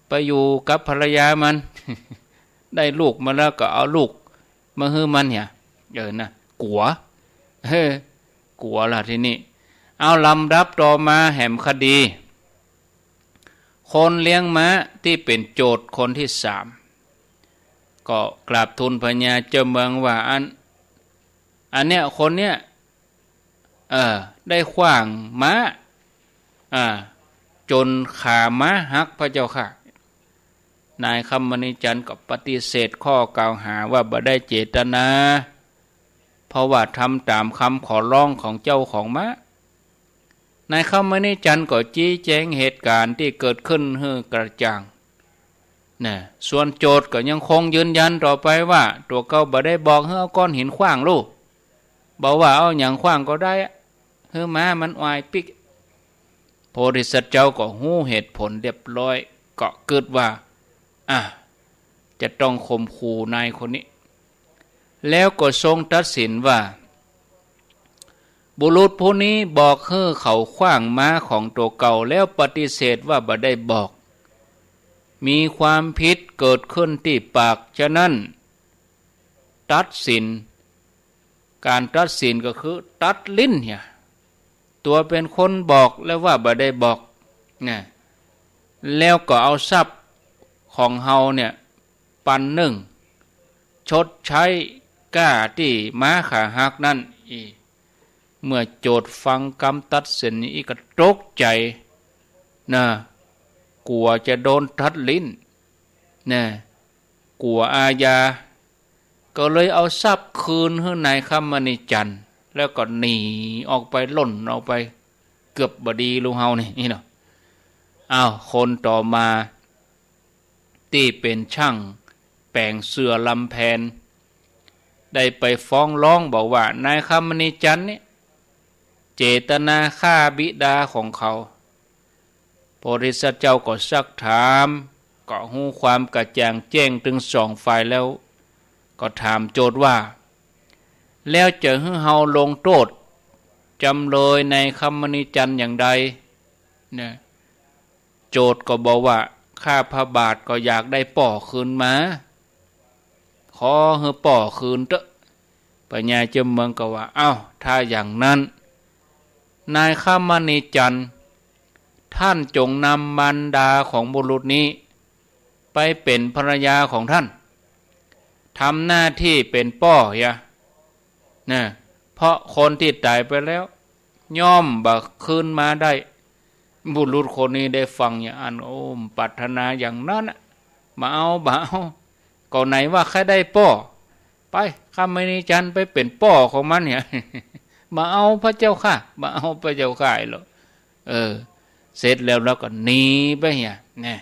ไปอยู่กับภรรยามัน ได้ลูกมาแล้วก็เอาลูกมาฮื้อมันเนี่ยนะกัวกัวล่ะทีนี้เอาลำดับต่อมาแหมคดีคนเลี้ยงม้าที่เป็นโจทย์คนที่3ก็กราบทูลพญาเจ้าเมืองว่าอันเนี้ยคนเนี้ยได้ขว้างม้าจนขาม้าหักพระเจ้าค่ะนายคำมณีจันทร์ก็ปฏิเสธข้อกล่าวหาว่าบ่ได้เจตนาเพราะว่าทำตามคำขอร้องของเจ้าของม้านายคำมณีจันทร์ก็ชี้แจงเหตุการณ์ที่เกิดขึ้นให้กระจ่างส่วนโจทย์ก็ยังคงยืนยันต่อไปว่าตัวเขาบ่ได้บอกให้เอาก้อนหินขว้างลูกบอกว่าเอาอย่างขว้างก็ได้ให้ม้ามันอายปิกโพธิสัตว์เจ้าก็หู้เหตุผลเรียบร้อยก็เกิดว่าจะต้องข่มขู่นายคนนี้แล้วก็ทรงตัดสินว่าบุรุษผู้นี้บอกให้เขาขว้างม้าของตัวเก่าแล้วปฏิเสธว่าบ่ได้บอก มีความผิดเกิดขึ้นที่ปากฉะนั้นตัดสินการตัดสินก็คือตัดลิ้นเนี่ยตัวเป็นคนบอกแล้วว่าบ่ได้บอกนะแล้วก็เอาทรัพย์ของเฮาเนี่ยปันหนึ่งชดใช้ก้าที่ม้าขาหักนั่นเมื่อโจทย์ฟังคำตัดสินนี้ก็ตกใจนะกลัวจะโดนทัดลิ้นนะกลัวอาญาก็เลยเอาทรัพย์คืนให้นายคำมณีจันทร์แล้วก็หนีออกไปล่นออกไปเกือบบดีลูกเฮานี่เนาะอ้าวคนต่อมาที่เป็นช่างแปลงเสื้อลำแพนได้ไปฟ้องร้องบอกว่านายคำมณีจันทร์เนี่ยเจตนาฆ่าบิดาของเขาพระริษเจ้าก็ซักถามก็หูความกระจ่างแจ้งถึงสองฝ่ายแล้วก็ถามโจทย์ว่าแล้วจะให้เฮาลงโทษจำเลยในคำมณีจันทร์อย่างใดเนี่ยโจทย์ก็บอกว่าข้าพระบาทก็อยากได้ป่อคืนมาขอให้ป่อคืนเถอะปัญญาเจ้าเมืองก็ว่าอ้าวถ้าอย่างนั้นนายคำมณีจันทร์ท่านจงนำมารดาของบุรุษนี้ไปเป็นภรรยาของท่านทำหน้าที่เป็นป้อย่านะเพราะคนที่ตายไปแล้วย่อมบักคืนมาได้บุรุษคนนี้ได้ฟังอย่างอันโอ้ปรารถนาอย่างนั้นมาเอาก็ไหนว่าใครได้ป้อไปข้าไม่นิจันไปเป็นป้อของมันเนี่ย มาเอาพระเจ้าค่ะมาเอาพระเจ้าข่ายหรอเสร็จแล้วก็หนีไปเนี่ยเนี่ย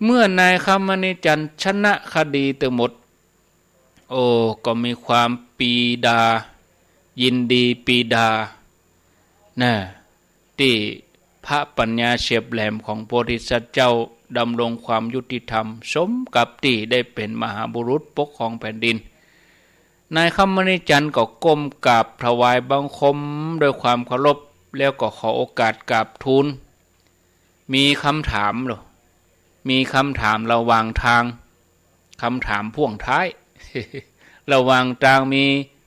เมื่อนายคำมณีจันทร์ชนะคดีทั้งหมดโอ้ก็มีความปีดายินดีปีดานะที่พระปัญญาเฉียบแหลมของโพธิสัตว์เจ้าดำรงความยุติธรรมสมกับที่ได้เป็นมหาบุรุษปกครองแผ่นดินนายคำมณีจันทร์ก็ก้มกราบถวายบังคมด้วยความเคารพแล้วก็ขอโอกาสกราบทูลมีคำถามหรอมีคำถามระหว่างทางคำถามพ่วงท้าย ระหว่างทางมี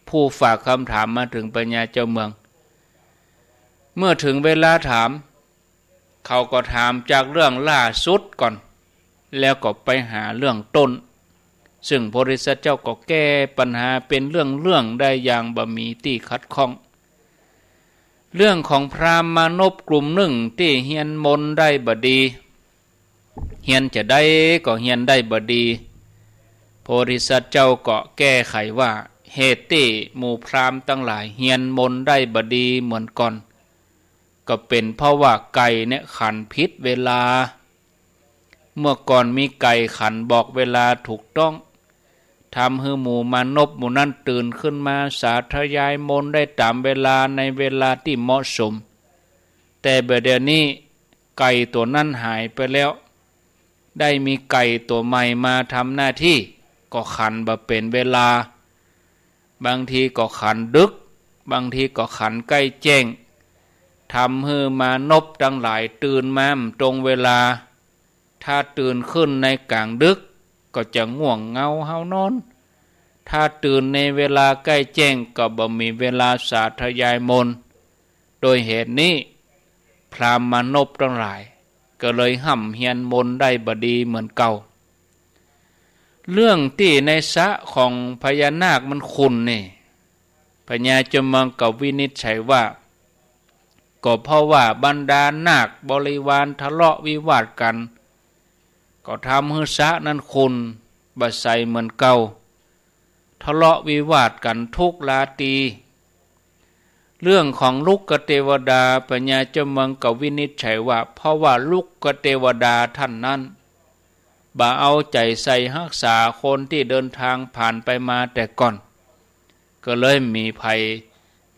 ผู้ฝากคำถามมาถึงปัญญาเจ้าเมืองเมื่อถึงเวลาถามเขาก็ถามจากเรื่องล่าสุดก่อนแล้วก็ไปหาเรื่องต้นซึ่งพระริษเจ้าก็แก้ปัญหาเป็นเรื่องได้อย่างบ่มีที่ขัดข้องเรื่องของพราหมณ์กลุ่มหนึ่งที่เฮียนมนต์ได้บ่ดีเฮียนจะได้ก็เฮียนได้บ่ดีโพธิสัตว์เจ้าก็แก้ไขว่าเหตุที่หมู่พราหมณ์ทั้งหลายเฮียนมนต์ได้บ่ดีเหมือนก่อนก็เป็นเพราะว่าไก่เนี่ยขันผิดเวลาเมื่อก่อนมีไก่ขันบอกเวลาถูกต้องทำให้หมู่มานพหมู่นั้นตื่นขึ้นมาสาธยายมนต์ได้ตามเวลาในเวลาที่เหมาะสมแต่เดี๋ยวนี้ไก่ตัวนั้นหายไปแล้วได้มีไก่ตัวใหม่มาทำหน้าที่ก็ขันบ่เป็นเวลาบางทีก็ขันดึกบางทีก็ขันใกล้แจ้งทำให้มานพทั้งหลายตื่นมาตรงเวลาถ้าตื่นขึ้นในกลางดึกก็จะง่วงเงาเฮานอนถ้าตื่นในเวลาใกล้แจ้งก็บ่มีเวลาสาธยายมนต์โดยเหตุนี้พราหมณ์ทั้งหลายก็เลยห่ำเฮียนมนต์ได้บ่ดีเหมือนเก่าเรื่องที่ในสระของพญานาคมันขุ่นนี่พญาจมังกับวินิจฉัยว่าก็เพราะว่าบรรดานาคบริวารทะเลาะวิวาทกันก็ทำให้สระนั้นขุ่นบ่ใสเหมือนเก่าทะเลาะวิวาทกันทุกราตรีเรื่องของลูกกเทวดาปัญญาเจ้าเมืองกับวินิจฉัยว่าเพราะว่าลูกกเทวดาท่านนั้นบ่เอาใจใส่รักษาคนที่เดินทางผ่านไปมาแต่ก่อนก็เลยมีภัย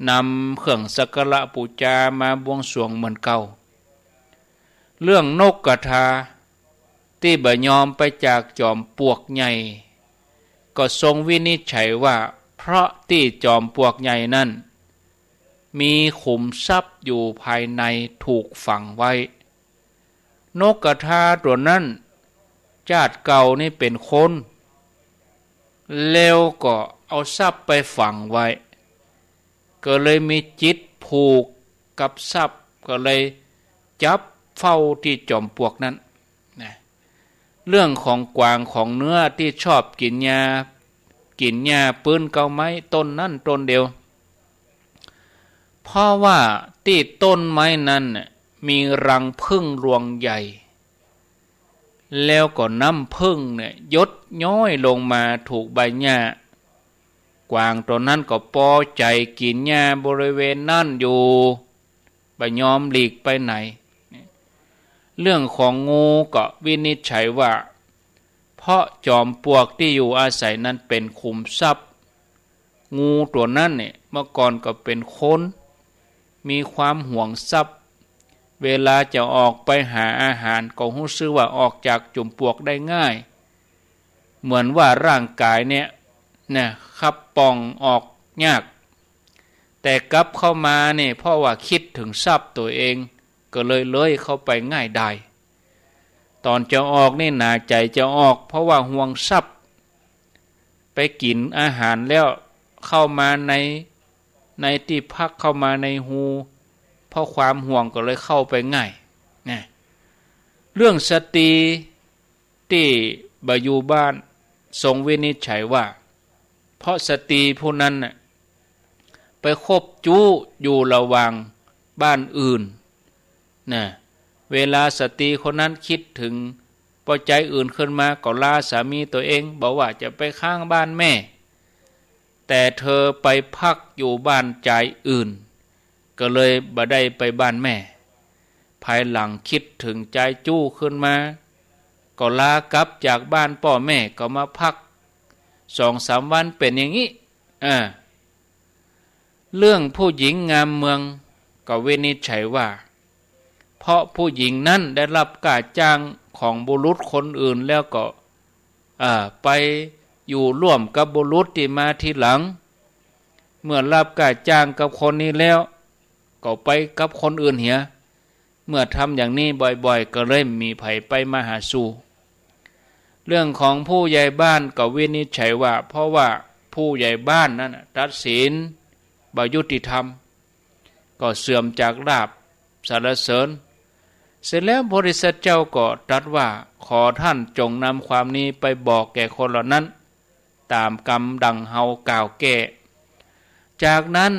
นำเครื่องสักการะบูชามาบวงสรวงเหมือนเก่าเรื่องนกกระทาที่บ่ยอมไปจากจอมปลวกใหญ่ก็ทรงวินิจฉัยว่าเพราะที่จอมปลวกใหญ่นั้นมีขุมทรัพย์อยู่ภายในถูกฝังไว้ นกกระทาตัวนั้นชาติเก่านี่เป็นคนแล้วก็เอาทรัพย์ไปฝังไว้ก็เลยมีจิตผูกกับทรัพย์ก็เลยจับเฝ้าที่จอมปลวกนั้นนะเรื่องของกวางของเนื้อที่ชอบกินหญ้าปืนเกาไม้ต้นนั่นต้นเดียวเพราะว่าที่ต้นไม้นั้นมีรังผึ้งรวงใหญ่แล้วก็น้ำผึ้งเนี่ยยดย้อยลงมาถูกใบหญ้ากวางตัวนั้นก็พอใจกินหญ้าบริเวณนั่นอยู่บ่ยอมหลีกไปไหนเรื่องของงูก็วินิจฉัยว่าเพราะจอมปลวกที่อยู่อาศัยนั้นเป็นขุมทรัพย์งูตัวนั้นเนี่ยเมื่อก่อนก็เป็นคนมีความห่วงทรัพย์เวลาจะออกไปหาอาหารก็รู้สึกว่าออกจากจุ่มปลวกได้ง่ายเหมือนว่าร่างกายเนี่ยขับป่องออกยากแต่กลับเข้ามาเนี่ยเพราะว่าคิดถึงทรัพย์ตัวเองก็เลยเข้าไปง่ายได้ตอนจะออกนี่หนาใจจะออกเพราะว่าห่วงทรัพย์ไปกินอาหารแล้วเข้ามาในที่พักเข้ามาในหูเพราะความห่วงก็เลยเข้าไปง่ายนะเรื่องสตรีที่บอยู่บ้านทรงวินิจฉัยว่าเพราะสตรีผู้นั้นไปคบจู้อยู่ระหว่างบ้านอื่นนะเวลาสตรีคนนั้นคิดถึงพอใจอื่นขึ้นมาก็ลาสามีตัวเองบอกว่าจะไปข้างบ้านแม่แต่เธอไปพักอยู่บ้านใจอื่นก็เลยบ่ได้ไปบ้านแม่ภายหลังคิดถึงใจจู้ขึ้นมาก็ลากลับจากบ้านพ่อแม่ก็มาพัก2-3 วันเป็นอย่างนี้เรื่องผู้หญิงงามเมืองก็วินิจฉัยว่าเพราะผู้หญิงนั้นได้รับการจ้างของบุรุษคนอื่นแล้วก็ไปอยู่ร่วมกับบุรุษที่มาทีหลังเมื่อรับการจ้างกับคนนี้แล้วก็ไปกับคนอื่นเหียเมื่อทำอย่างนี้บ่อยๆก็เลยมีไผไปมาหาสู่เรื่องของผู้ใหญ่บ้านก็วินิจฉัยว่าเพราะว่าผู้ใหญ่บ้านนั้นตัดสินบ่ยุติธรรมก็เสื่อมจากลาภสรรเสริญเสร็จแล้วบริษัทเจ้าก็ตรัสว่าขอท่านจงนำความนี้ไปบอกแก่คนเหล่านั้นตามกรรมดังเฮากล่าวแก่จากนั้น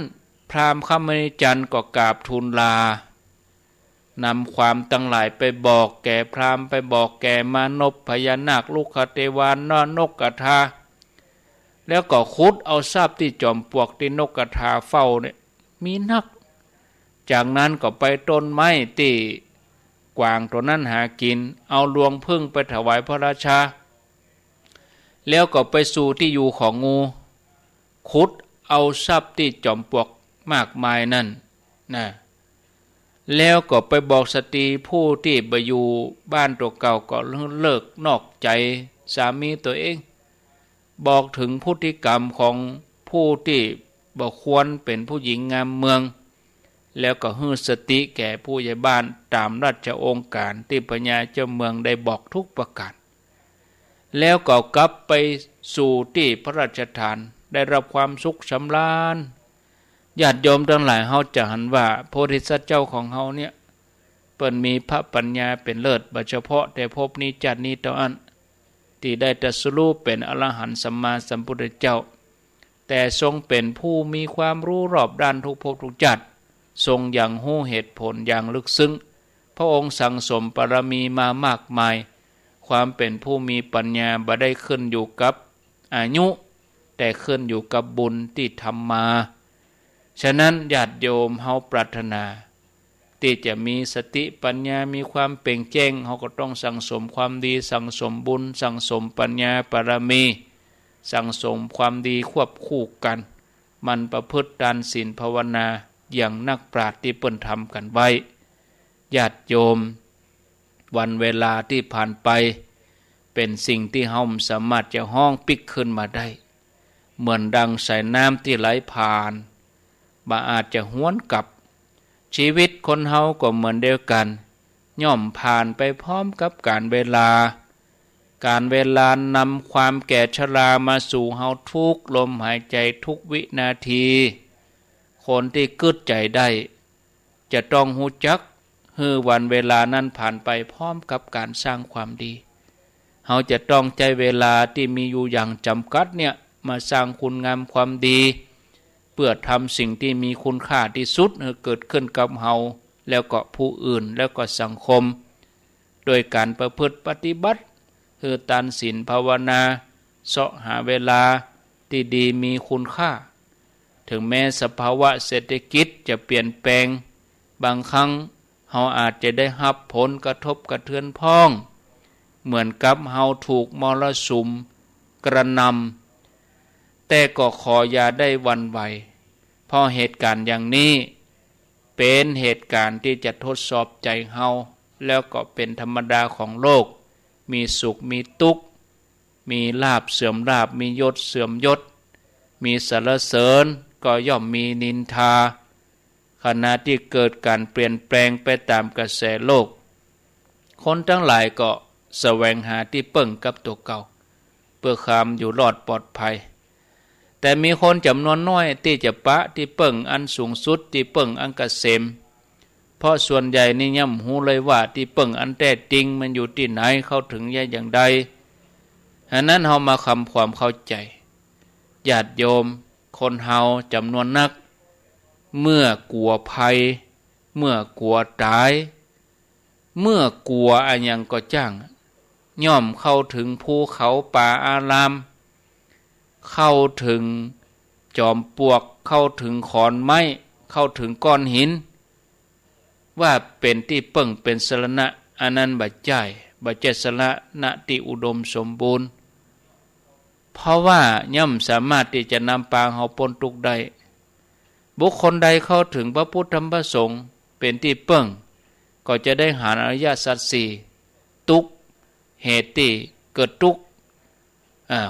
พราหมณ์คมณีจันทร์ก็กราบทูลลานำความตั้งหลายไปบอกแก่พราหมณ์ไปบอกแก่มานพพญานาคลูกคเทวานนกกระทาแล้วก็ขุดเอาทรัพย์ที่จอมปลวกที่นกกระทาเฝ้าเนี่ยมีนักจากนั้นก็ไปต้นไม้ที่กวางตัวนั้นหากินเอารวงผึ้งไปถวายพระราชาแล้วก็ไปสู่ที่อยู่ของงูขุดเอาทรัพย์ที่จอมปลวกมากมายนั่นแล้วก็ไปบอกสตรีผู้ที่ไปอยู่บ้านตัวเก่าก็เลิกนอกใจสามีตัวเองบอกถึงพฤติกรรมของผู้ที่บ่ควรเป็นผู้หญิงงามเมืองแล้วก็ฮือสติแก่ผู้ใหญ่บ้านตามราชองค์การที่พญาเจ้าเมืองได้บอกทุกประการแล้วก็กลับไปสู่ที่พระราชทานได้รับความสุขสำราญญาติโยมทั้งหลายเฮาจะหันว่าโพธิสัตว์เจ้าของเฮาเนี่ยเปิ้นมีพระปัญญาเป็นเลิศบ่เฉพาะแต่ภพนี้จัดนี้เท่านั้นที่ได้ตรัสรู้เป็นอรหันต์สัมมาสัมพุทธเจ้าแต่ทรงเป็นผู้มีความรู้รอบด้านทุกภพทุกชาติทรงอย่างรู้เหตุผลอย่างลึกซึ้งพระองค์สั่งสมบารมีมามากมายความเป็นผู้มีปัญญาบ่ได้ขึ้นอยู่กับอายุแต่ขึ้นอยู่กับบุญที่ทำมาฉะนั้นญาติโยมเฮาปรารถนาที่จะมีสติปัญญามีความเปล่งแจ้งเฮาก็ต้องสั่งสมความดีสั่งสมบุญสั่งสมปัญญาบารมีสั่งสมความดีควบคู่กันมันประพฤติทานศีลภาวนาอย่างนักปราชญ์ที่เปิ้นทำกันไว้ญาติโยมวันเวลาที่ผ่านไปเป็นสิ่งที่เฮาสามารถจะห้องปิกขึ้นมาได้เหมือนดังสายน้ำที่ไหลผ่านบ่อาจจะหวนกลับชีวิตคนเฮาก็เหมือนเดียวกัน ย่อมผ่านไปพร้อมกับการเวลานำความแก่ชรามาสู่เฮาทุกลมหายใจทุกวินาทีคนที่กึดใจได้จะต้องหูจักวันเวลานั้นผ่านไปพร้อมกับการสร้างความดีเฮาจะต้องใจเวลาที่มีอยู่อย่างจำกัดเนี่ยมาสร้างคุณงามความดีเพื่อทำสิ่งที่มีคุณค่าที่สุดเกิดขึ้นกับเฮาแล้วก็ผู้อื่นแล้วก็สังคมโดยการประพฤติปฏิบัติทานศีลภาวนาเสาะหาเวลาที่ดีมีคุณค่าถึงแม้สภาวะเศรษฐกิจจะเปลี่ยนแปลงบางครั้งเฮาอาจจะได้รับผลกระทบกระเทือนพ้องเหมือนกับเฮาถูกมรสุมกระหน่ำแต่ก็ขออย่าได้หวั่นไหวเพราะเหตุการณ์อย่างนี้เป็นเหตุการณ์ที่จะทดสอบใจเฮาแล้วก็เป็นธรรมดาของโลกมีสุขมีทุกข์มีลาภเสื่อมลาภมียศเสื่อมยศมีสรรเสริญก็ย่อมมีนินทาขณะที่เกิดการเปลี่ยนแปลงไปตามกระแสโลกคนทั้งหลายก็แสวงหาที่พึ่งกับตัวเก่าเพื่อความอยู่รอดปลอดภัยแต่มีคนจำนวนน้อยที่จะปะที่พึ่งอันสูงสุดที่พึ่งอันเกษมเพราะส่วนใหญ่นี่ย่ำหูเลยว่าที่พึ่งอันแท้จริงมันอยู่ที่ไหนเข้าถึงอย่างใดฉะนั้นเฮามาทำความเข้าใจญาติโยมคนเฮาจำนวนนักเมื่อกลัวภัยเมื่อกลัวตายเมื่อกลัวอันยังก็จ้างย่อมเข้าถึงภูเขาป่าอารามเข้าถึงจอมปลวกเข้าถึงขอนไม้เข้าถึงก้อนหินว่าเป็นที่เบิ่งเป็นสรณะอันนั้นบัจจัยสรณะที่อุดมสมบูรณ์เพราะว่าย่อมสามารถที่จะนำปางเฮาพ้นทุกข์ได้บุคคลใดเข้าถึงพระพุทธธรรมพระสงฆ์เป็นที่เบิ่งก็จะได้หาอริยสัจสี่ทุกข์เหตุที่เกิดทุกข์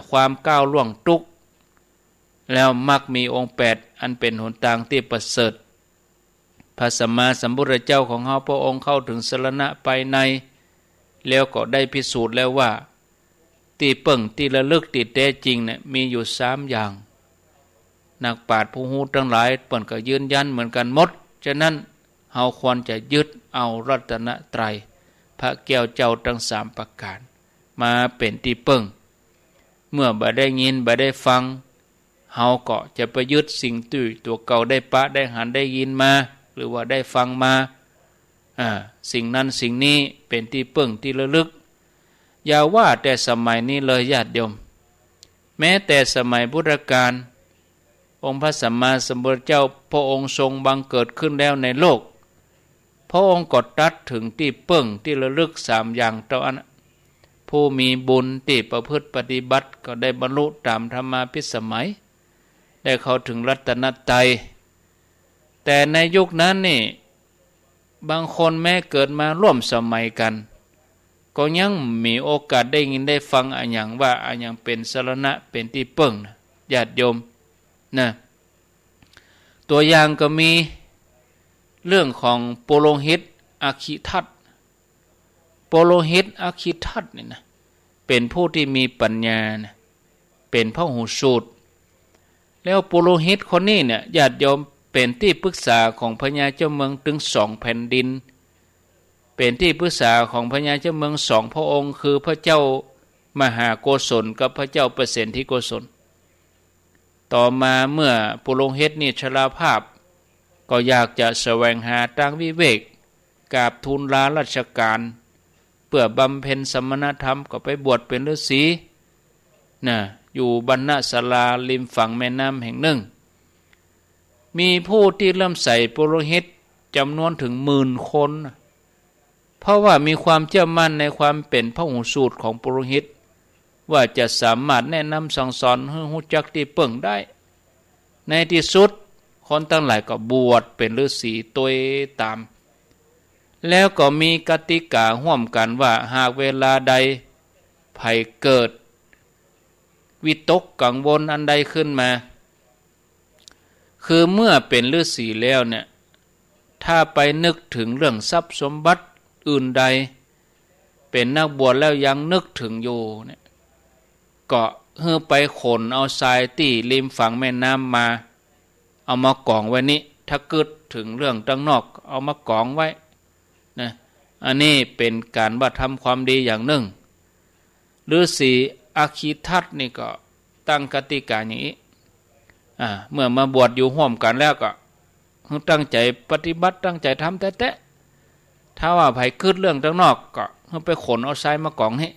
ความก้าวล่วงทุกข์แล้วมักมีองค์8อันเป็นหนทางที่ประเสริฐพระสัมมาสัมพุทธเจ้าของเฮาพระองค์เข้าถึงสรณะภายในแล้วก็ได้พิสูจน์แล้วว่าที่เบิ่งที่ระลึกที่แท้จริงเนี่ยมีอยู่3อย่างนักปราชญ์ผู้รู้ทั้งหลายเปิ้นก็ยืนยันเหมือนกันหมดฉะนั้นเฮาควรจะยึดเอารัตนตรัยพระแก้วเจ้าทั้ง3ประการมาเป็นที่เบิ่งเมื่อบ่ได้ยินบ่ได้ฟังเฮาก็จะไปยึดสิ่งที่ตัวเก่าได้ปะได้หันได้ยินมาหรือว่าได้ฟังมาสิ่งนั้นสิ่งนี้เป็นที่เบิ่งที่ระลึกอย่าว่าแต่สมัยนี้เลยญาติโยมแม้แต่สมัยพุทธกาลองค์พระสัมมาสัมพุทธเจ้าพระองค์ทรงบังเกิดขึ้นแล้วในโลกพระองค์ก็ตรัสถึงที่เบิ่งที่ระลึก3อย่างเท่านั้นผู้มีบุญที่ประพฤติปฏิบัติก็ได้บรรลุตามธรรมาภิสมัยได้เข้าถึงรัตนตรัยแต่ในยุคนั้นนี่บางคนแม้เกิดมาร่วมสมัยกันก็ยังมีโอกาสได้ยินได้ฟังอันอย่างว่าอันอย่างเป็นสรณะเป็นที่เบิ่งนะญาติโยมนะตัวอย่างก็มีเรื่องของโปโลหิตอคิทัตโปโลหิตอคิทัตนี่นะเป็นผู้ที่มีปัญญานะเป็นพหูสูตรแล้วโปโลหิตคนนี้เนี่ยญาติโยมเป็นที่ปรึกษาของพญาเจ้าเมืองถึง2แผ่นดินเป็นที่ปรึกษาของพญาเจ้าเมือง2พระองค์คือพระเจ้ามหาโกศลกับพระเจ้าประเสนทิโกศลต่อมาเมื่อโปโลหิตนี่ชราภาพก็อยากจะแสวงหาทางวิเวกกราบทูลลาราชการเพื่อบำเพ็ญสมณธรรมก็ไปบวชเป็นฤาษีอยู่บรรณศาลาริมฝั่งแม่น้ำแห่งหนึ่งมีผู้ที่เริ่มใส่โปโลหิตจำนวนถึง10,000 คนเพราะว่ามีความเชื่อมั่นในความเป็นพหูสูตรของโปโลหิตว่าจะสามารถแนะนำสั่งสอนให้รู้จักที่เบิ่งได้ในที่สุดคนทั้งหลายก็บวชเป็นฤาษีตัวตามแล้วก็มีกติการ่วมกันว่าหากเวลาใดภัยเกิดวิตกกังวลอันใดขึ้นมาคือเมื่อเป็นฤาษีแล้วเนี่ยถ้าไปนึกถึงเรื่องทรัพย์สมบัติ อื่นใดเป็นนักบวชแล้วยังนึกถึงอยู่เนี่ยก็เฮือไปขนเอาทรายที่ริมฝั่งแม่น้ำมาเอามากองไว้นี่ถ้าเกิดถึงเรื่องตั้งนอกเอามากองไว้นะอันนี้เป็นการว่าทำความดีอย่างหนึ่งฤาษีอาคีทัตนี่ก็ตั้งกติกาอย่างนี้เมื่อมาบวชอยู่ร่วมกันแล้วก็ตั้งใจปฏิบัติตั้งใจทำแต่ถ้าว่าไผคิดเรื่องตั้งนอกก็ไปขนเอาทรายมากองให้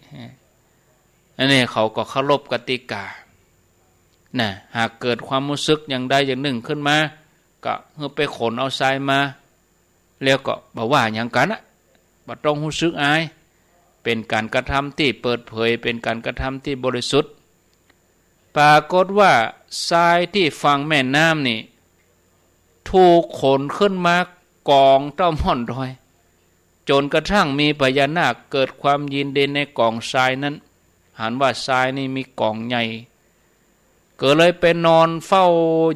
อันนี้เขาก็เคารพกติกานะหากเกิดความรู้สึกอย่างใดอย่างหนึ่งขึ้นมาก็ไปขนเอาทรายมาแล้วก็บอกว่าอย่างกันนะบ่ต้องรู้สึกอายเป็นการกระทำที่เปิดเผยเป็นการกระทำที่บริสุทธิ์ปรากฏว่าทรายที่ฝั่งแม่น้ำนี่ถูกขนขึ้นมากองเต้าม่อนดอยจนกระทั่งมีพญานาคเกิดความยินดีในกองทรายนั้นหันว่าทรายนี่มีกองใหญ่ก็เลยไปนอนเฝ้า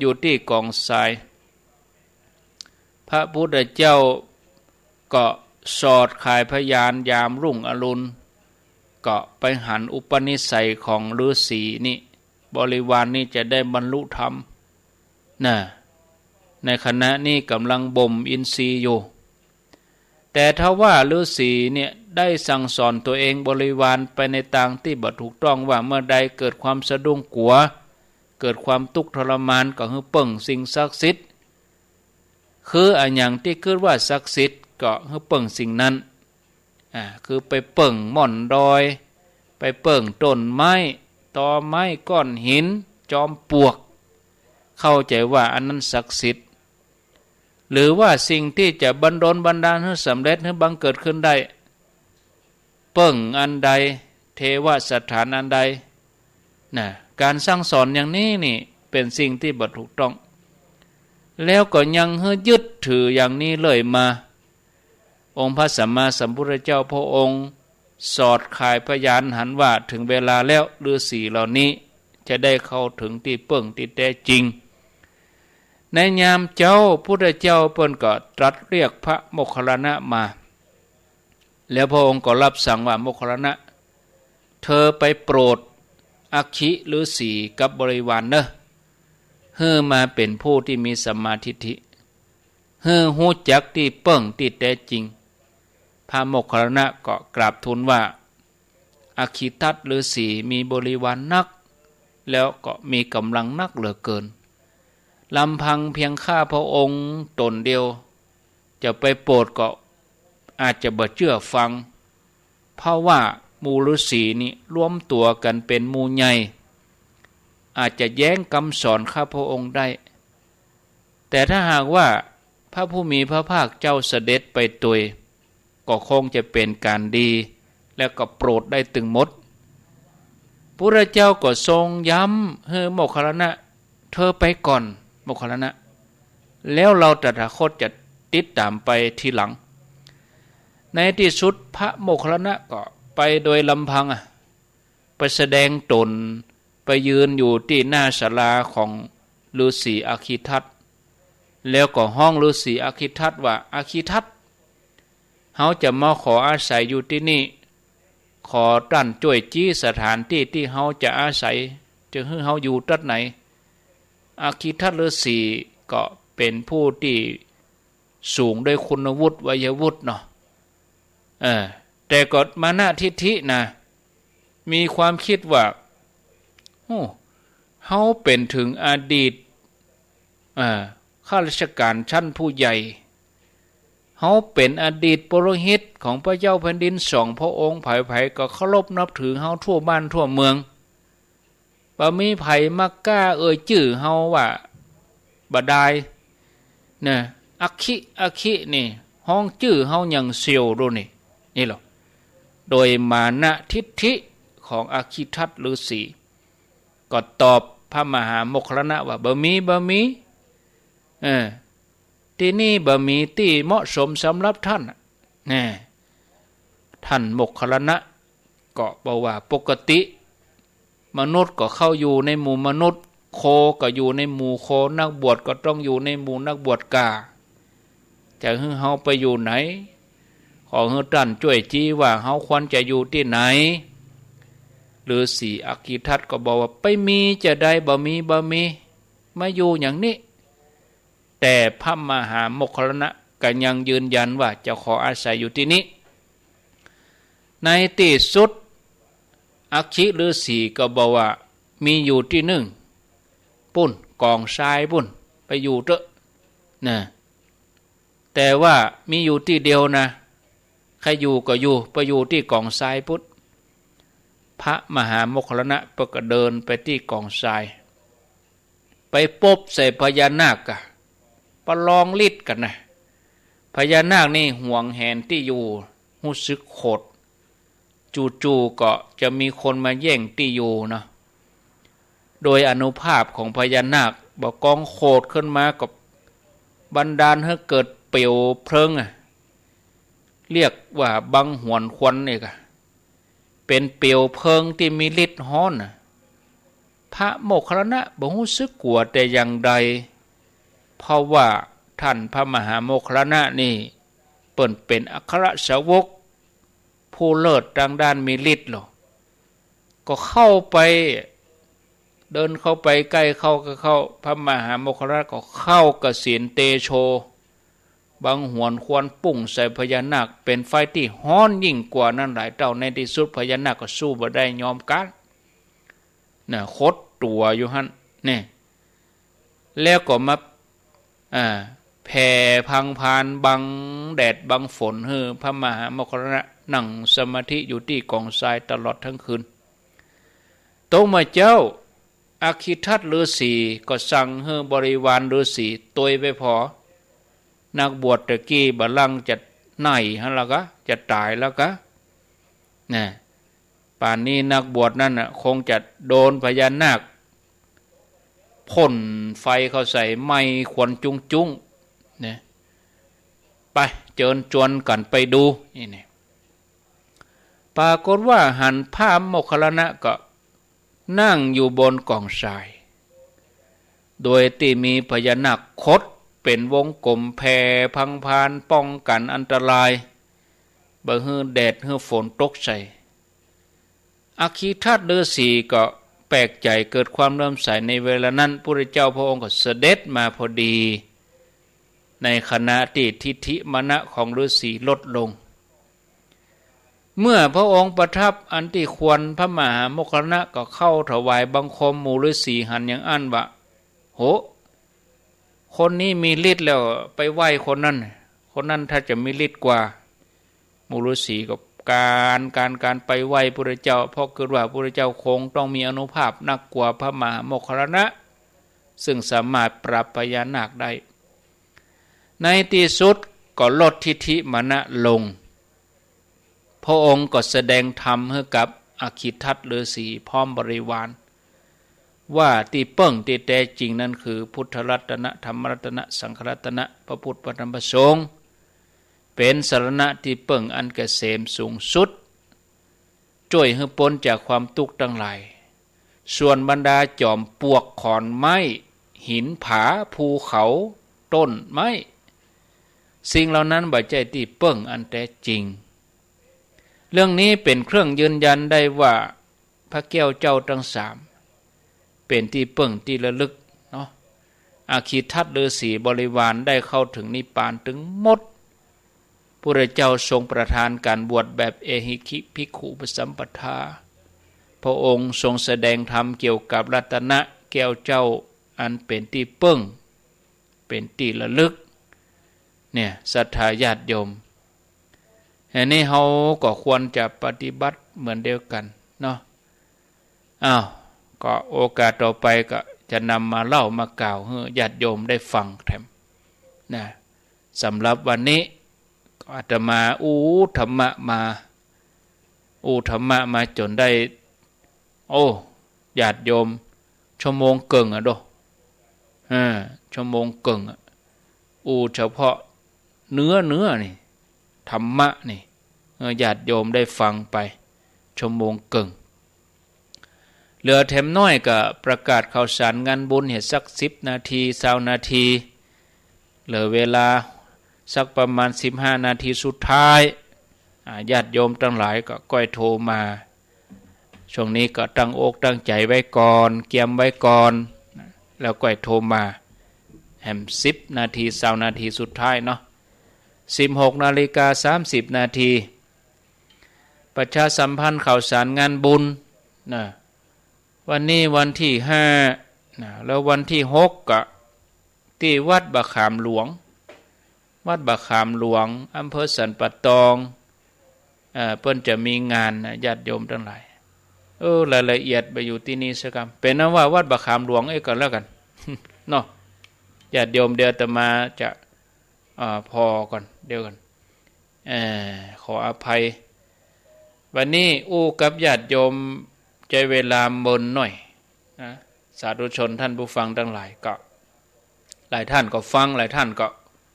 อยู่ที่กองทรายพระพุทธเจ้าก็สอดขายพยานยามรุ่งอรุณก็ไปหันอุปนิสัยของฤาษีนี่บริวารนี่จะได้บรรลุธรรมนะในขณะนี้กำลังบ่มอินทรีย์อยู่แต่ถ้าว่าฤาษีเนี่ยได้สั่งสอนตัวเองบริวารไปในทางที่บ่ถูกต้องว่าเมื่อใดเกิดความสะดุ้งกลัวเกิดความทุกข์ทรมานก็คือเปิ่งสิ่งศักดิ์สิทธิ์คืออันอย่างที่คิดว่าศักดิ์สิทธิ์ก็คือเปิ่งสิ่งนั้นคือไปเปิ่งม่อนดอยไปเปิ่งต้นไม้ตอไม้ก้อนหินจอมปลวกเข้าใจว่าอันนั้นศักดิ์สิทธิ์หรือว่าสิ่งที่จะบันดลบันดาลให้สำเร็จให้บังเกิดขึ้นได้เปิ่งอันใดเทวสถานอันใดนะการสร้างสอนอย่างนี้นี่เป็นสิ่งที่บ่ถูกต้องแล้วก็ยังยึดถืออย่างนี้เลยมาองค์พระสัมมาสัมพุทธเจ้าพระองค์สอดขายพยานหันว่าถึงเวลาแล้วฤาษีเหล่านี้จะได้เข้าถึงที่เปิ่งที่แท้จริงในยามเจ้าพุทธเจ้าเปิ้นก็ตรัสเรียกพระโมคคัลลานะมาแล้วพระองค์ก็รับสั่งว่าโมคคัลลานะเธอไปโปรดอัคคิฤาษีกับบริวารเนอะเฮือมาเป็นผู้ที่มีสัมมาทิฏฐิเฮือฮู้จักที่เปิ่งที่แท้จริงพระโมคคัลลานะก็กราบทูลว่าอัคคิทัตฤาษีมีบริวารนักแล้วก็มีกำลังนักเหลือเกินลำพังเพียงข้าพระองค์ตนเดียวจะไปโปรดก็อาจจะบ่เชื่อฟังเพราะว่าหมู่ฤาษีนี่รวมตัวกันเป็นหมู่ใหญ่อาจจะแย้งคำสอนข้าพระองค์ได้แต่ถ้าหากว่าพระผู้มีพระภาคเจ้าเสด็จไปตุยก็คงจะเป็นการดีแล้วก็โปรดได้ตึงหมดพระเจ้าก็ทรงย้ำให้โมคคัลลานะเธอไปก่อนโมคคัลลานะแล้วเราตถาคตจะติดตามไปทีหลังในที่สุดพระโมคคัลลานะก็ไปโดยลำพังไปแสดงตนไปยืนอยู่ที่หน้าศาลาของฤาษีอาคีทัตแล้วก็ห้องฤาษีอาคีทัตว่าอาคีทัตเขาจะมาขออาศัยอยู่ที่นี่ขอตั้นช่วยจี้สถานที่ที่เขาจะอาศัยจะให้เขาอยู่ตัดไหนอาคีทัตฤาษีก็เป็นผู้ที่สูงด้วยคุณวุฒิวัยวุฒิเนาะแต่ก็มานะทิฏฐินะมีความคิดว่าเขาเป็นถึงอดีตข้าราชการชั้นผู้ใหญ่เขาเป็นอดีตปุโรหิตของพระเจ้าแผ่นดินสองพระองค์ไผ่ๆก็เคารพนับถือเขาทั่วบ้านทั่วเมืองบ่มีไผมักกล้าชื่อเฮาว่าบ่ได้นะอัคคินี่ห้องชื่อเฮายังเซียวโดนี่หรอโดยมานะทิฏฐิของอาคิทัตฤาษีก็ตอบพระมหาโมคคัลลานะว่าบ่มีที่นี่บ่มีที่เหมาะสมสำหรับท่านท่านโมคคัลลานะก็บอกว่าปกติมนุษย์ก็เข้าอยู่ในหมู่มนุษย์โคก็อยู่ในหมู่โคนักบวชก็ต้องอยู่ในหมู่นักบวชกาจะให้เฮาไปอยู่ไหน ขอให้ท่านช่วยชี้ว่าเฮาควรจะอยู่ที่ไหนหรือสีอักขิทัตก็บอกว่าไปมีจะได้บ่มีมาอยู่อย่างนี้แต่พระมหาโมคคัลลานะก็ยังยืนยันว่าจะขออาศัยอยู่ที่นี้ในที่สุดอักขิฤาษีก็บอกว่ามีอยู่ที่หนึ่งปุ่นกองทรายปุ่นไปอยู่เถอะนะแต่ว่ามีอยู่ที่เดียวนะใครอยู่ก็อยู่ไปอยู่ที่กองทรายพุทธพระมหาโมคคัลลานะก็เดินไปที่กองทรายไปพบใส่พญานาคอะประลองฤทธิ์กันนะพญานาคนี่ห่วงแหนที่อยู่รู้สึกโคตรจู่ๆก็จะมีคนมาแย่งที่อยู่นะโดยอนุภาพของพญานาคบอกกองโคตรขึ้นมากับบันดาลให้เกิดเปลวเพลิงเรียกว่าบังหวนควันนี่ก็เป็นเปลวเพลิงที่มีฤทธิ์ร้อนพระโมคคัลลานะบ่รู้สึกกลัวแต่อย่างใดเพราะว่าท่านพระมหาโมคคัลลานะนี่เปิ่นเป็นอัครสาวกผู้เลิศทางด้านมีฤทธิ์หรอก็เข้าไปเดินเข้าไปใกล้เข้าพระมหาโมคคัลลานะก็เข้ากสิณเตโชบังหวนควรปุ่งใส่พญานาคเป็นไฟที่ฮ้อนยิ่งกว่านั้นหลายเท่าในที่สุดพญานาคก็สู้บ่ได้ยอมกันน่ะคดตัวอยู่หั่นนี่แล้วก็มาแผ่พังพานบังแดดบังฝนให้พระมหาโมคคัลลานะนั่งสมาธิอยู่ที่กองทรายตลอดทั้งคืนโตมาเจ้าอักขิทัตฤาษีก็สั่งให้บริวารฤาษีตวยไปพอนักบวชตะกี้บัลลังก์จะไหนฮะล่ะกะจะตายแล้วกะนะป่านนี้นักบวชนั่นน่ะคงจะโดนพญานาคพ่นไฟเข้าใส่ไหม้ควันจุ้งเนี่ยไปเจิญจวนกันไปดูนี่ปรากฏว่าหันพระโมคคัลลานะก็นั่งอยู่บนกองทรายโดยที่มีพญานาคคดเป็นวงกลมแผ่พังพานป้องกันอันตรายบ่ให้แดดให้ฝนตกใส่อักขิทัตฤาษีก็แปลกใจเกิดความเลื่อมใสในเวลานั้นพระพุทธเจ้าพระองค์ก็เสด็จมาพอดีในขณะที่ทิฏฐิมานะของฤาษีลดลงเมื่อพระองค์ประทับอันที่ควรพระมหาโมคคัลลานะก็เข้าถวายบังคมหมู่ฤาษีหันอย่างอันว่าโหคนนี้มีฤทธิ์แล้วไปไหว้คนนั้นถ้าจะมีฤทธิ์กว่าหมู่ฤาษีก็การไปไหว้พระเจ้าเพราะเกิดว่าพระเจ้าคงต้องมีอานุภาพนักกว่าพระมหาโมคคัลลานะซึ่งสามารถปราบพญานาคได้ในที่สุดก็ลดทิฏฐิมานะลงพระองค์ก็แสดงธรรมให้กับอักขิทัตฤาษีพร้อมบริวารว่าที่เปิ้งที่แท้จริงนั้นคือพุทธรัตนะธรรมรัตนะสังฆรัตนะพระพุทธพระธรรมพระสงฆ์เป็นสรณะที่เปิ้งอันเกษมสูงสุดช่วยให้พ้นจากความทุกข์ทั้งหลายส่วนบรรดาจอมปลวกขอนไม้หินผาภูเขาต้นไม้สิ่งเหล่านั้นบ่ใช่ที่เปิ้งอันแท้จริงเรื่องนี้เป็นเครื่องยืนยันได้ว่าพระแก้วเจ้าทั้งสามเป็นที่เปิ้งที่ระลึกเนาะอาคิทัตฤาษีบริวารได้เข้าถึงนิพพานถึงหมดพระเจ้าทรงประทานการบวชแบบเอหิคิภิกขุปสัมปทาพระองค์ทรงแสดงธรรมเกี่ยวกับรัตนะแก้วเจ้าอันเป็นที่เปิ้งเป็นที่ระลึกเนี่ยศรัทธาญาติโยมอันนี้เขาก็ควรจะปฏิบัติเหมือนเดียวกันเนาะก็โอกาสต่อไปก็จะนำมาเล่ามากล่าวให้ญาติโยมได้ฟังแถมนะสำหรับวันนี้ก็อาตมาธรรมะมาจนได้ญาติโยมชั่วโมงเกิงโดชั่วโมงเกิงเฉพาะเนื้อนี่ธรรมะนี่ญาติโยมได้ฟังไปชั่วโมงเกิงเหลือแถมน้อยก็ประกาศข่าวสารงานบุญเห็นสัก10 นาที20 นาทีเหลือเวลาสักประมาณ15 นาทีสุดท้าย ญาติโยมทั้งหลายก็ก้อยโทรมาช่วงนี้ก็ตั้งอกตั้งใจไว้ก่อนเกียมไว้ก่อนแล้วก้อยโทรมาแหม10 นาที20 นาทีสุดท้ายเนาะ16:30 นาทีประชาสัมพันธ์ข่าวสารงานบุญนะวันนี้วันที่5นะแล้ววันที่6ก็ที่วัดบะขามหลวงวัดบะขามหลวงอำเภอสันป่าตองเพิ่นจะมีงานญาติโยมทั้งหลายรายละเอียดไปอยู่ที่นี่สักคำเป็นนั้นว่าวัดบะขามหลวงก่อนแล้วกันเนาะญาติโยมเดี๋ยวจะมาจะพอก่อนเดี๋ยวกันขออภัยวันนี้กับญาติโยมใจเวลาเมินหน่อยนะสาธุชนท่านผู้ฟังทั้งหลายก็หลายท่านก็ฟังหลายท่านก็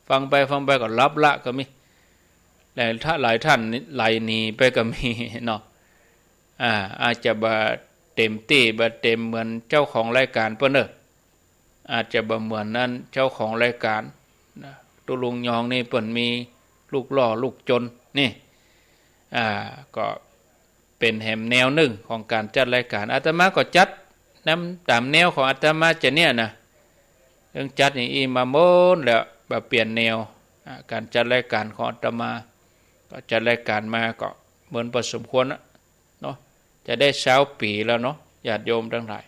ฟังไปก็รับละก็มีหลายท่านไหลหนีไปก็มีเนาะอาจจะบ่เต็มที่บ่เต็มเหมือนเจ้าของรายการเพิ่นอาจจะบ่เหมือนนั้นเจ้าของรายการนะตุลุงยองนี่เพิ่นมีลูกล่อลูกจนนี่ก็เป็นแหมแนวหนึ่งของการจัดรายการอาตมาก็จัดน้ำตามแนวของอาตมาจะเนี่ยนะเรื่องจัดอย่างอีมาโมนแล้วแบบเปลี่ยนแนวการจัดรายการของอาตมาก็จัดรายการมาก็เหมือนพอสมควรเนาะจะได้20 ปีแล้วเนาะญาติโยมทั้งหลาย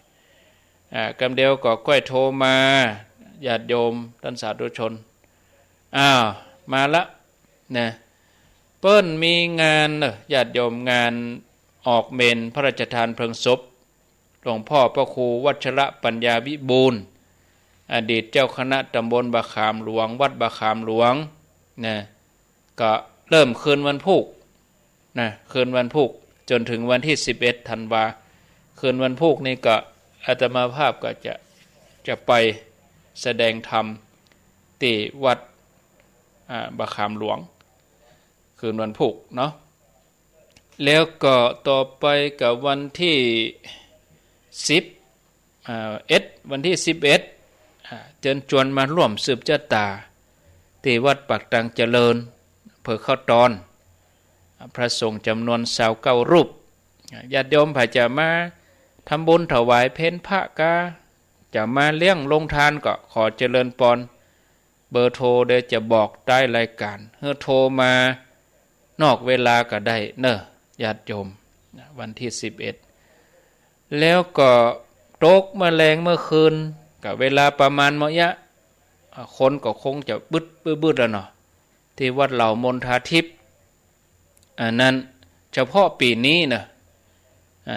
กำเดียวก็ก้อยโทรมาญาติโยมท่านสาธุชนมาละนะเปิ้นมีงานญาติโยมงานออกเมนพระราชทานเพลิงศพหลวงพ่อพระครูวัชระปัญญาวิบูลย์อดีตเจ้าคณะตำบลบะขามหลวงวัดบะขามหลวงนะก็เริ่มคืนวันพุธนะคืนวันพุธจนถึงวันที่11 ธันวาคืนวันพุธนี่ก็อาตมาภาพก็จะไปแสดงธรรมที่วัดบะขามหลวงคืนวันพุธเนาะแล้วก็ต่อไปกับวันที่วันที่11เชิญชวนมาร่วมสืบชะตาที่วัดปากตังเจริญอำเภอเข้าตอนพระสงฆ์จำนวน29 รูปญาติโยมผ่าจะมาทำบุญถวายเพลพระกาจะมาเลี้ยงลงทานก็ขอเจริญปอนเบอร์โทรเดี๋ยวจะบอกใต้รายการเมื่อโทรมานอกเวลาก็ได้เนอะญาติโยมวันที่11แล้วก็ตกแมลงเมื่อคืนกับเวลาประมาณเมื่อยะคนก็คงจะบึดแล้วเนาะที่วัดเหล่ามนทาทิพย์นั้นเฉพาะปีนี้นะ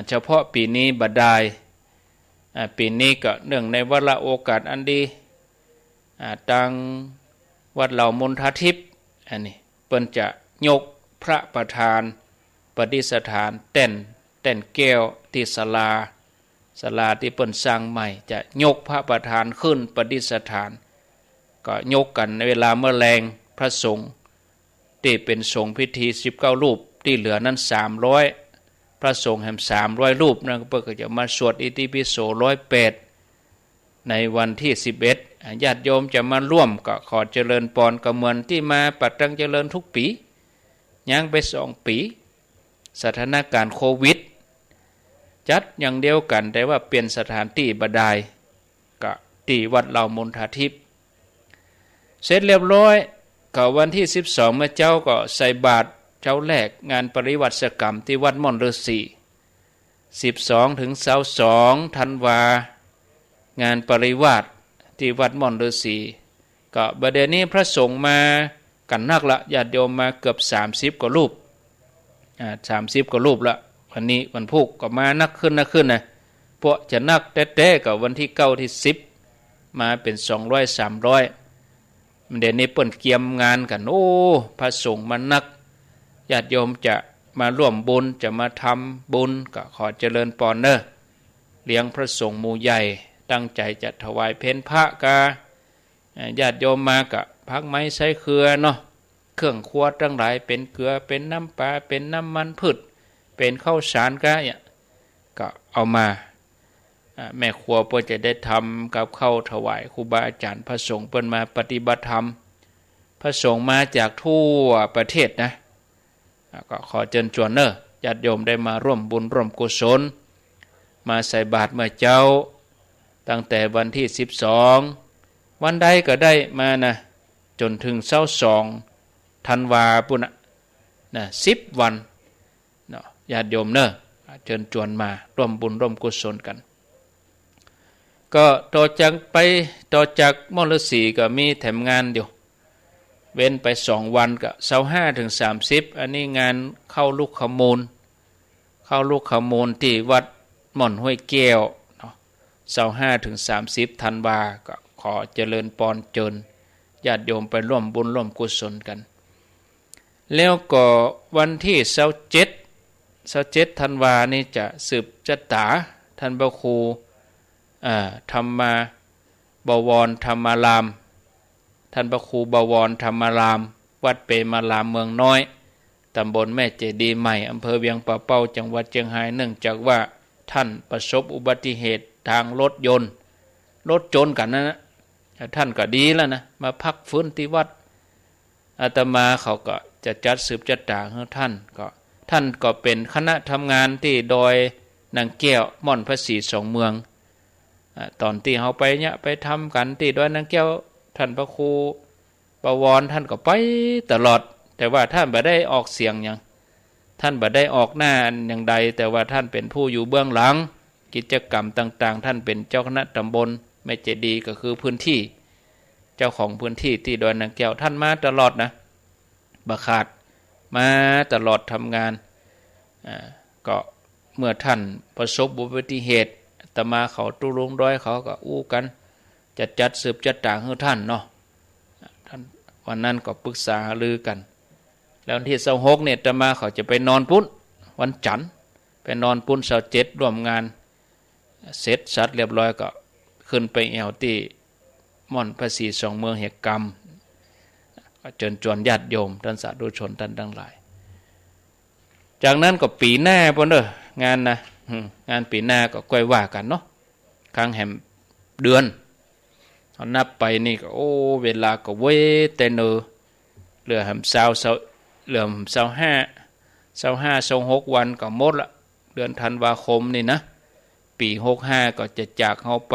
เฉพาะปีนี้บัดดายปีนี้ก็เนื่องในวาระโอกาสอันดีตังวัดเหล่ามนทาทิพย์อันนี้เปิ้นจะยกพระประธานประดิษฐานเต้นแก้วที่ศาลาที่เปิ้นสร้างใหม่จะยกพระประธานขึ้นประดิษฐานก็ยกกันในเวลาเมื่อแรงพระสงฆ์ที่เป็นสงฆ์พิธี19 รูปที่เหลือนั้น300พระสงฆ์แห่ง300 รูปนะเปิ้นก็จะมาสวดอิติปิโส108ในวันที่11ญาติโยมจะมาร่วมก็ขอเจริญปอนกระมวลที่มาปัดตังเจริญทุกปีย่างไป2 ปีสถานการณ์โควิดจัดอย่างเดียวกันแต่ว่าเปลี่ยนสถานที่บัดดายก็ที่วัดเหล่ามนทาทิพย์เสร็จเรียบร้อยก็วันที่12เมื่อเจ้าก็ใส่บาตรเจ้าแรกงานปริวัติกรรมที่วัดม่อนฤาษี12 ถึง 22 ธันวางานปริวาสที่วัดม่อนฤาษีก็บัดเดี๋ยวนี้พระสงฆ์มากันนักละญาติโยมมาเกือบ30 กว่ารูป30 กว่ารูปละวันนี้วันพุธก็มานักขึ้นนะพวกจะนักแต้ๆกับวันที่9 ที่10มาเป็น200 300เดี๋ยวนี้เปิ้นเกียมงานกันพระสงฆ์มานักญาติโยมจะมาร่วมบุญจะมาทำบุญก็ขอเจริญปอนเนอเลี้ยงพระสงฆ์หมู่ใหญ่ตั้งใจจะถวายเพลพระกาญาติโยมมากับพักไม้ใช้เครือเนาะเครื่องครัวทั้งหลายเป็นเกลือเป็นน้ำปลาเป็นน้ำมันพืชเป็นข้าวสารก็เอามาแม่ครัวเพื่อจะได้ทำกับข้าวถวายครูบาอาจารย์พระสงฆ์เพิ่นมาปฏิบัติธรรมพระสงฆ์มาจากทั่วประเทศนะ ก็ขอเชิญชวนเนอะญาติโยมได้มาร่วมบุญร่วมกุศลมาใส่บาตรเมื่อเจ้าตั้งแต่วันที่12วันใดก็ได้มานะจนถึง22ธันวาปุ่นนะ10วันเนาะญาติโยมเนอะเชิญชวนมาร่วมบุญร่วมกุศลกันก็ต่อจากมอลสีก็มีแถมงานอยู่เว้นไป2วันก็25ถึง30อันนี้งานเข้าลูกขมูลที่วัดหม่อนห้วยแก้วเนาะ25ถึง30ธันวาก็ขอเจริญพรเจิญญาติโยมไปร่วมบุญร่วมกุศลกันแล้วก็วันที่27ธันวานี่จะสืบชะตาท่านพระครูธรรมาบวรธรรมารามท่านพระครูบวรธรรมารามวัดเปมารามเมืองน้อยตำบลแม่เจดีย์ใหม่อำเภอเวียงป่าเป้าจังหวัดเชียงรายเนื่องจากว่าท่านประสบอุบัติเหตุทางรถยนต์รถชนกันนะท่านก็ดีแล้วนะมาพักฟื้นที่วัดอาตมาเขาก็จะจัดสืบจัดตาให้ท่านก็เป็นคณะทำงานที่โดยนางแก้วม่อนพระศรีสองเมืองตอนที่เขาไปทำกันที่โดยนางแก้วท่านพระครูบวรท่านก็ไปตลอดแต่ว่าท่านบ่ได้ออกเสียงอย่างท่านบ่ได้ออกหน้าอย่างใดแต่ว่าท่านเป็นผู้อยู่เบื้องหลังกิจกรรมต่างๆท่านเป็นเจ้าคณะตำบลแม่เจดีย์ก็คือพื้นที่เจ้าของพื้นที่ที่ดอยนางแก้วท่านมาตลอดนะบ่ขาดมาตลอดทำงานก็เมื่อท่านประสบอุบัติเหตุอาตมาเขาตุลงร้อยเขาก็อู้กันจัดสืบจัดต่างให้ท่านเนาะท่านวันนั้นก็ปรึกษาหารือกันแล้ววันที่26เนี่ยอาตมาเขาจะไปนอนปุ้นวันจันทร์ไปนอนปุ้น27ร่วมงานเสร็จสัตว์เรียบร้อยก็ขึ้นไปแอวที่ม่อนพระศรีสองเมืองเหตุกรรมก็เชิญชวนญาติโยมท่านสาธุชนท่านทั้งหลายจากนั้นก็ปีหน้าพุ่นเด้องานนะงานปีหน้าก็ค่อยว่ากันเนาะครั้งแห่งเดือนเอานับไปนี่ก็โอ้เวลาก็เว้แต่เนอเหลือ25 วันก็หมดละเดือนธันวาคมนี่นะปี65ก็จะจากเฮาไป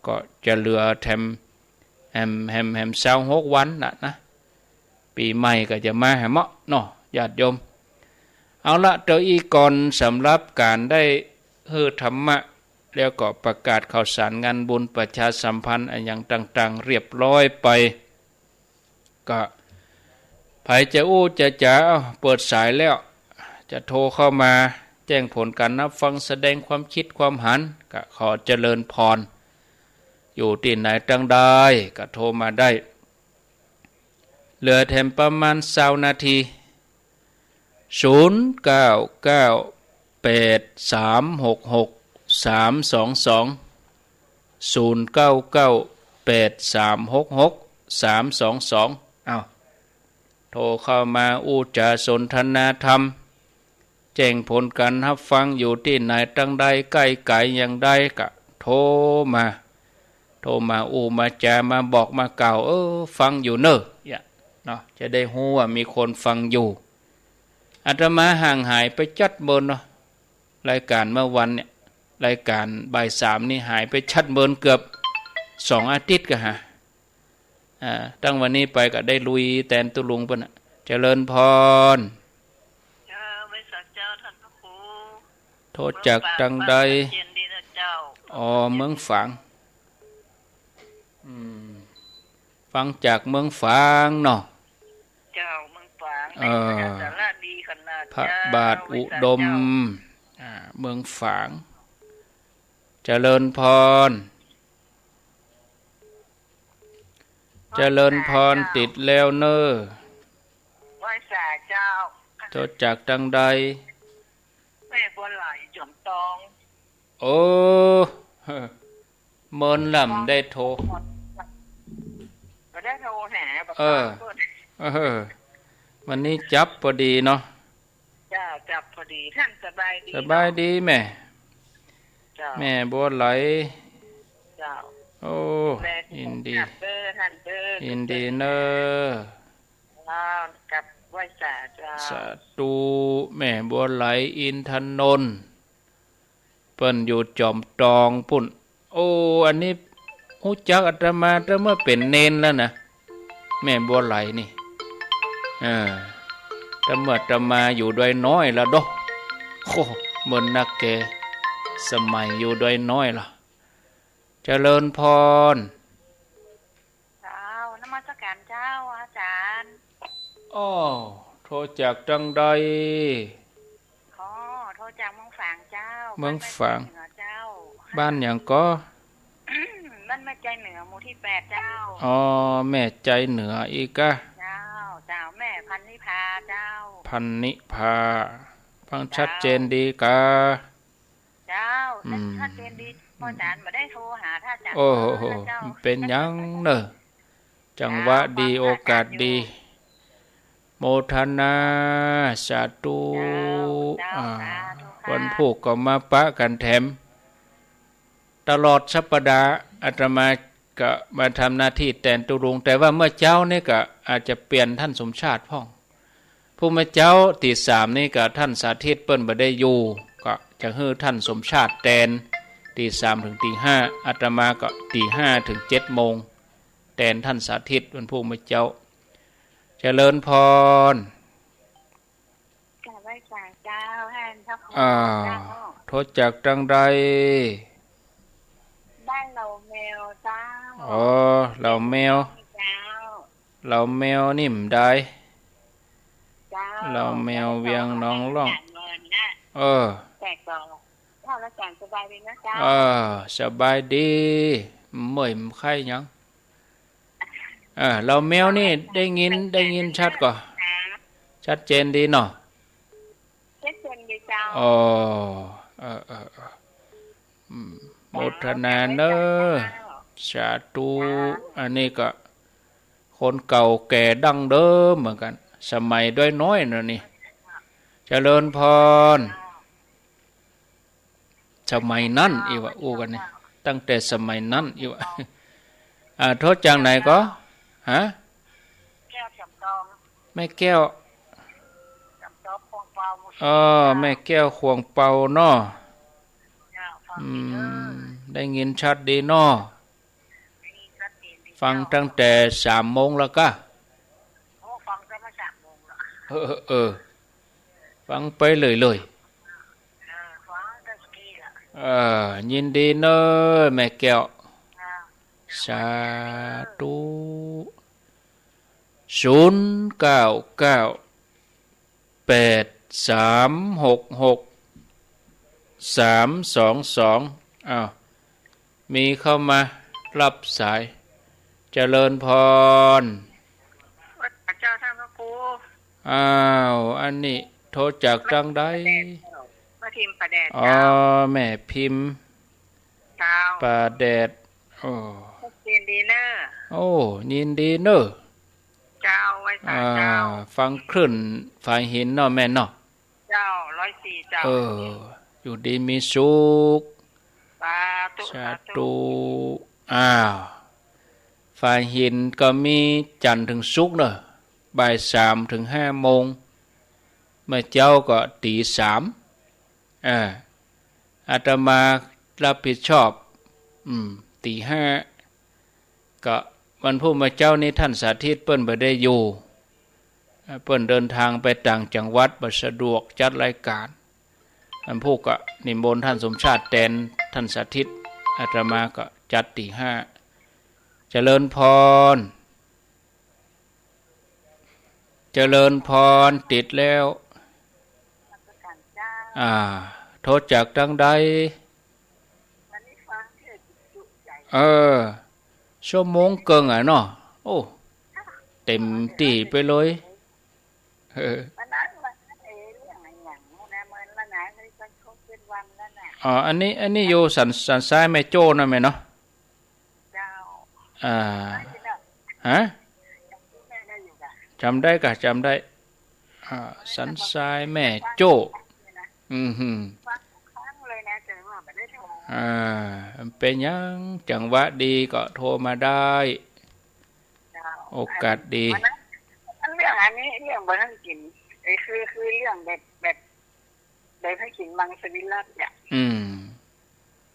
ก็จะเหลือแถม26วันนะปีใหม่ก็จะมาให้เหมาะเนาะญาติโยมเอาละเตออีก่อนสำหรับการได้เฮือธรรมะแล้วก็ประกาศข่าวสารงานบุญประชาสัมพันธ์อย่างต่างๆเรียบร้อยไปก็ไผจะอู้จะจ๋าเปิดสายแล้วจะโทรเข้ามาแจ้งผลการนับฟังแสดงความคิดความหันก็ขอเจริญพรอยู่ที่ไหนตั้งได้ก็โทรมาได้เหลือแถมประมาณ20นาที0998366322เอาโทรเข้ามาอู้จาสนทนาธรรมแจ้งผลการรับฟังอยู่ที่ไหนตั้งใดใกล้ไกลอย่างใดก็โทรมาอู้มาจามาบอกมากล่าวฟังอยู่เนอะเนาะจะได้รู้ว่ามีคนฟังอยู่อาตมาห่างหายไปจัดเบินเนาะรายการเมื่อวันเนี่ยรายการบ่าย3นี่หายไปชัดเบินเกือบ2อาทิตย์ก็ฮะตั้งวันนี้ไปก็ได้ลุยแตนตุลุงเพิ่นเจริญพรโทษจากจังใดเมืองฝางฟังจากเมืองฝางเนาะเจ้าเมืองฝางสาระดีขนาดพระบาทอุดมเมืองฝางเจริญพรติดแล้วเนอไหว้สาเจ้าโทษจากจังใดแม่บัวไหลจอมตองโอ้เมินลำได้โทรก็ได้โทรแหวันนี้จับพอดีเนาะจ้าจับพอดีท่านสบายดีแม่บัวไหลเจ้าโอ้ยินดีท่านยินดีเนอกับว ไหว้สาเจ้าสาธุแม่บัวไหลอินทนนท์เปิ้นอยู่จอมตองปุ่นโอ้อันนี้ฮู้จักอาตมาแต่เมื่อเป็นเนนแล้วนะแม่บัวไหลนี่แต่เมื่ออาตมาอยู่ด้วยน้อยแล้วดอกโอ้เหมือนนักแกสมัยอยู่ด้วยน้อยล่ะเจริญพรเจ้านมัสการเจ้าอาจารย์อ้อโทรจากจังใดโทรจากเมืองฝางเจ้าเมืองฝางเหนือเจ้าบ้านหยังก็บ้านแม่ใจเหนือหมู่ที่8เจ้าอ๋อแม่ใจเหนืออีกอะเจ้าแม่พันนิพาเจ้าพันนิพาฟังชัดเจนดีกะเจ้าชัดเจนดีพ่ออาจารย์บ่ได้โทรหาท่านอาจารย์โอ้โหเป็นยังเนอะจังหวะดีโอกาสดีโมทนาสาธุวันผูกก็มาปะกันแถมตลอดสัปดาห์อาตมาก็มาทำหน้าที่แทนตุรงแต่ว่าเมื่อเจ้านี่ก็อาจจะเปลี่ยนท่านสมชาติพ่องผู้มาเจ้าตี3นี่ก็ท่านสาธิตเปิ้นบ่ได้อยู่ก็จะให้ท่านสมชาติแทนตี3ถึงตี5อาตมาก็ตี5ถึง7โมงแทนท่านสาธิตวันผู้มาเจ้าเจริญพรกราบไหว้ศาลเจ้าท่านเจ้าโทษจากจังใดบ้านเราแมวเจ้าเราแมวเราแมวนิ่มได้เราแมวเวียงน้องล่องแต่ก็ถ้าละแสนสบายดีนะเจ้าสบายดีเมื่อยไข้ยังเราแมวนี่ได้ยินชัดก่อชัดเจนดีเนาะชัดเจนดีเจ้าโมทนาเนอสาธุอันนี้ก็คนเก่าแก่ดั้งเดิมเหมือนกันสมัยด้วยน้อยนะนี่เจริญพรสมัยนั้นอีวะอู้กันนี่ตั้งแต่สมัยนั้นอีวะโทษจังไหนก็ฮะแก้วจำตองแม่แก้วจำตองควงเปาแม่แก้วควงเปาเนาะได้ยินชัดดีเนาะฟังตั้งแต่3 โมงแล้วก็ฟังตั้งแต่3 โมงแล้วฟังไปเลยฟังตั้งกี้ยินดีเนอะแม่แก้วสาธุ09983662322มีเข้ามารับสายเจริญพรเจ้าท่านพระครูอันนี้โทรจากจังใดมาพิมพ์ประแดดแม่พิมพ์ประแดดยินดีเนอยินดีเนอเจ้าไว้สาเจ้าฟังคลื่นฝ่ายหินเนาะแม่เนาะเจ้า104เจ้าอยู่ดีมีสุขสาธุฝ่ายหินก็มีจันทร์ถึงศุกร์เนอะบ่าย3ถึง5 โมงเมื่อเจ้าก็ตี3อาตมารับผิดชอบตี5ก็วันผู้มาเจ้านี้ท่านสาธิตเปิ้นบ่ได้อยู่เปิ้นเดินทางไปต่างจังหวัดบ่สะดวกจัดรายการวันผู้ก็นิมนต์ท่านสมชาติแทนท่านสาธิตอาตมาก็จัดตี5เจริญพรติดแล้วโทษจากทางใดชั่วโมงเกินเนาะเต็มที่ไปเลยอันนี้อยู่สันซ้ายแม่โจ้นะแม่เนาะฮะจำได้สันซ้ายแม่โจ้เป็นยังจังหวะดีก็โทรมาได้โอกาสดีเรื่องอะไร อันนี้เรื่องบ่ทันกินคือเรื่องแบบได้ให้กินมังสวิรัติเนี่ย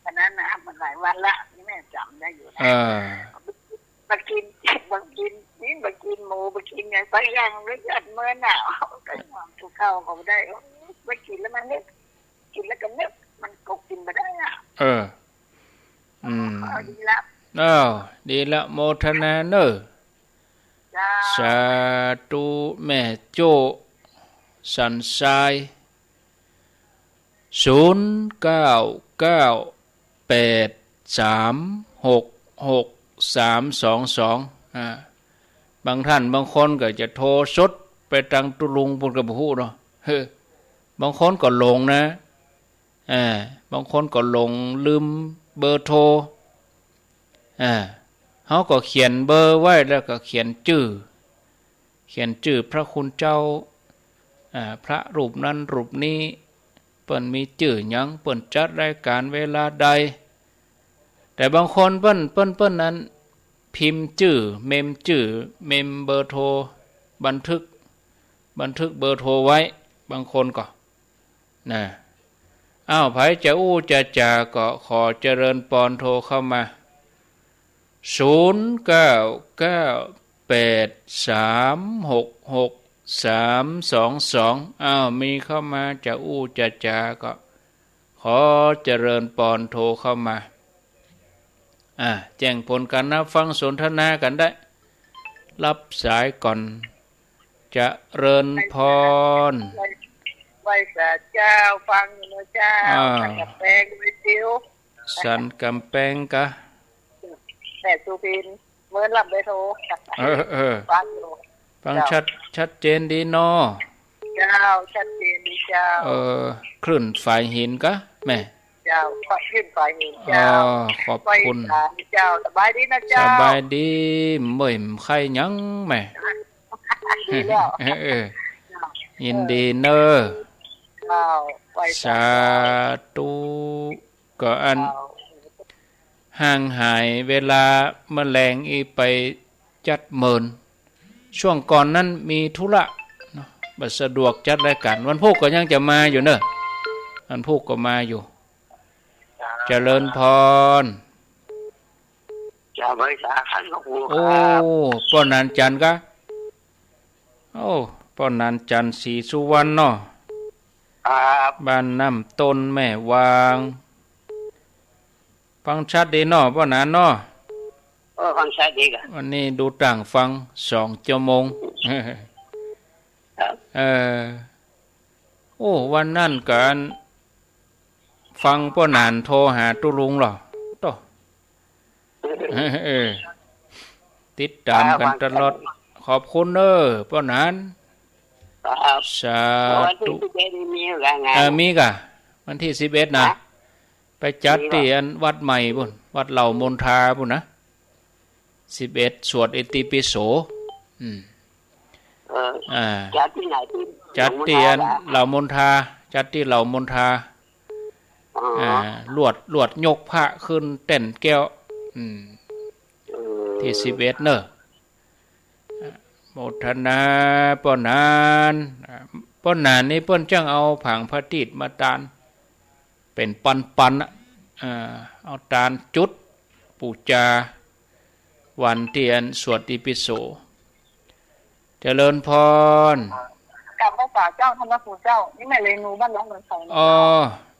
ฉะนั้นนะมันหลายวันละนี่แม่จำได้อยู่นะมากินนี่มากินหมูมากินไงไปย่างนึกอัดเมื่อหนาวก็ถูกเข้าเขาได้มากินแล้วมันนึกกินแล้วก็นึกมันก็กินไปได้อ่ะดีละดีละโมทนาเนอสาธุแม่โจสันทราย0998366322บางท่านบางคนก็จะโทรสดไปทางตุลุงพุ่นก็บ่ฮู้เนาะบางคนก็หลงนะบางคนก็หลงลืมเบอร์โทรเขาก็เขียนเบอร์ไว้แล้วก็เขียนชื่อพระคุณเจ้าพระรูปนั้นรูปนี้เปิ้นมีชื่อหยังเปิ้นจัดรายการเวลาใดแต่บางคนเปิ้นนั้นพิมพ์ชื่อเมมเบอร์โทรบันทึกเบอร์โทรไว้บางคนก็นะไผจะอู้จะก็ขอเจริญปอนโทรเข้ามา0998366322มีเข้ามาจะอู้จะก็ขอเจริญปอนโทรเข้ามาแจ้งผลการนับฟังสนทนากันได้รับสายก่อนจะเริญพรไหว้ศาลเจ้าฟังอยู่นะเจ้าสันกำแพงไว้ซิวสันกำแพงกะแม่สุพินเมื่อรับเลยโทรฟังชัดเจนดีเนาะเจ้าชัดเจนดีเจ้าคลื่นฝ่ายหินกะแม่เจ้าขึ้นฝ่ายหินเจ้าขอบคุณเจ้าสบายดีนะเจ้าสบายดีไม่ใครยังแม่ดีแล้วยินดีเนอสาธุก็อันห่างหายเวลาแมลงไปจัดเมินช่วงก่อนนั้นมีธุระบ่สะดวกจัดรายการวันพุธก็ยังจะมาอยู่เนอะวันพุธก็มาอยู่เจริญพรจะไปสาขันหลวงปู่โอ้ป้อนานจันทร์กะป้อนานจันทร์ศรีสุวรรณเนาะบ้านน้ำต้นแม่วางฟังชัดดีเนาะป้อนานเนาะฟังชัดดีกะวันนี้ดูต่างฟัง2 ชั่วโมงวันนั้นกันฟังป้อนานโทรหาตุลุงหรอโตติดตามกันตลอดขอบคุณป้อนานสาธุมีกะวันที่11นะไปจัดที่อันวัดใหม่พุ่นวัดเหล่ามนทาพุ่นนะ11สวดอิติปิโสจัดที่ไหนจัดที่อันเหล่ามนทาจัดที่เหล่ามนทาลวดยกพระขึ้นเต้นแก้วที่11เนอะโมทนาป้อนานนี่เปิ้นจังเอาผังพระติดมาตานเป็นปันเอาตานจุดปูจาวันเทียนสวดอิปิโสเจริญพรกลับพระป่าเจ้าธรรมปู่เจ้านี่แม่เรนูบ้านร้องดอนใจ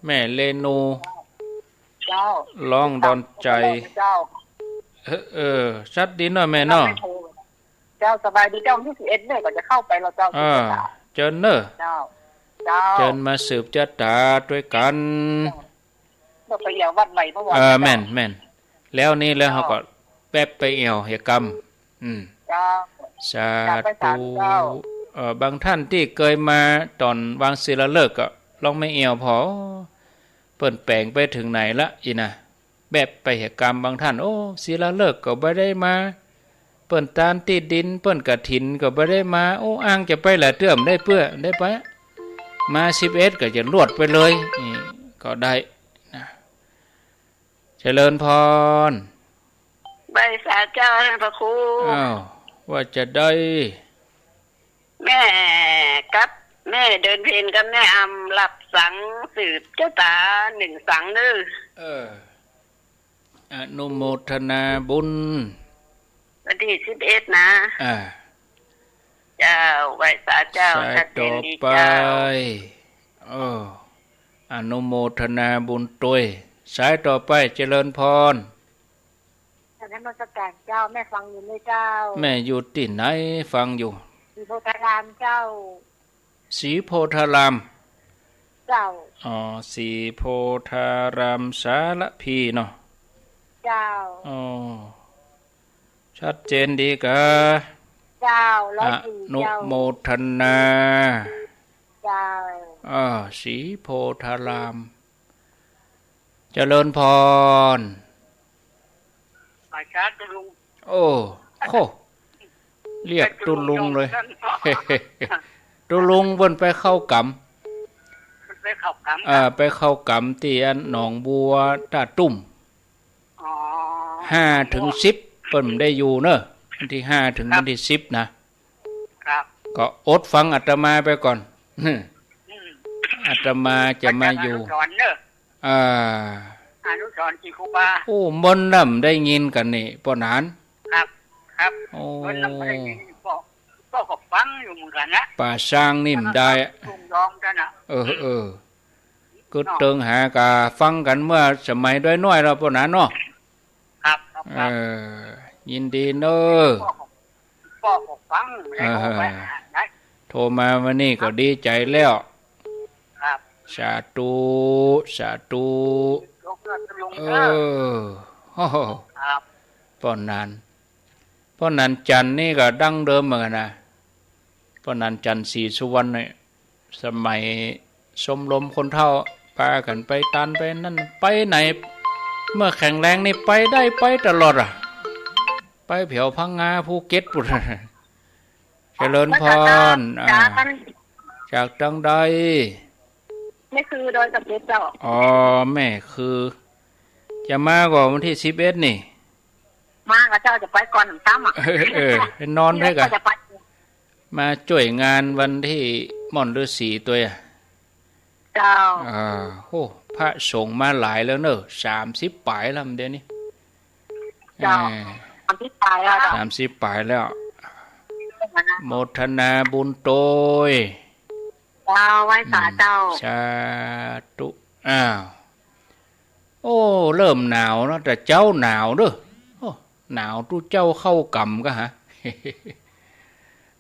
แม่เรนูเจ้าร้องดอนใจชัดดีเนาะแม่เนาะเจ้าสบายดีเจ้าที่11เนี่ยก็จะเข้าไปเราเจ้าเจิญเนอะเจ้าเจิญมาสืบชะตาด้วยกันเราไปเอี่ยววัดใหม่เมื่อวานแม่นแล้วนี่แล้วเขาก็แป๊บไปเอี่ยวเหตุกรรมสาธุบางท่านที่เคยมาตอนวางศิลาฤกษ์ก็ลองไม่เอี่ยวพอเปิ้นแปลงไปถึงไหนละอีนะแบบไปเหตุกรรมบางท่านศิลาฤกษ์ก็บ่ได้มาเปิ้นตานที่ดินเปิ้นกฐินก็บ่ได้มาอ้างจะไปละเตื้อมได้เพื่อได้ไปมา11ก็จะรวดไปเลยก็ได้นะเจริญพรใบสาเจ้าท่านพระครูว่าจะได้ แม่กับแม่เดินเพลนกับแม่อำหลับสังสืบเจ้าตาหนึ่งสังเด้ออนุโมทนาบุญวันที่11นะเจ้าไหว้สาเจ้าชัดเจนดีเจ้าอนุโมทนาบุญตุยสายต่อไปเจริญพรนมัสการเจ้าแม่ฟังอยู่ไหมเจ้าแม่อยู่ที่ไหนฟังอยู่ศรีโพธารามเจ้าศรีโพธารามเจ้าศรีโพธารามสารพีเนาะเจ้าชัดเจนดีกะเจ้าอนุโมทนาเจ้าศรีโพธารามเจริญพรอาจารย์ตุลุงโเรียกตุลุงเลยตุลุงบนไปเข้ากรรมไปเข้ากรรมที่อันหนองบัวตาตุ่ม5 ถึง 10เปิ้นได้อยู่เนอะวันที่5 ถึงวันที่10นะครับก็อดฟังอาตมาไปก่อนอาตมาจะมาอยู่อนุสรณ์จิคุบามนนำได้ยินกันนี่ป้อนานครับมนนำได้ยินก็ฟังอยู่เหมือนกันนะป่าช้างนิ่มได้ยองกันน่ะก็เติงหากะฟังกันเมื่อสมัยด้วยน้อยเราป้อนานเนาะครับยินดีเนอะก็ฟังโทรมาวันนี้ก็ดีใจแล้วสาธุป้อนนันจันนี่ก็ดั้งเดิมเหมือนกันนะป้อนนันจันศรีสุวรรณเนี่ยสมัยชมรมคนเฒ่าพากันไปตันไปนั่นไปไหนเมื่อแข็งแรงนี่ไปได้ไปตลอดไปเผียวพังงาภูเก็ตปุ่นเจริญพรจากจังใดไม่คือโดยกับเจ้าแม่คือจะมาก่อนวันที่11นี่มากับเจ้าจะไปก่อนตั้มนอนได้กันมาช่วยงานวันที่ม่อนฤาษีตัวเจ้าพระสงฆ์มาหลายแล้วเนอะ30 ปลายแล้วเดี๋ยวนี้เจ้า30 ปลายแล้ว30 ปลายแล้วโมทนาบุญโตยไหว้สาเจ้าสาธุเริ่มหนาวเนาะแต่เจ้าหนาวเด้อหนาวตู้เจ้าเข้ากรรมก็ฮะ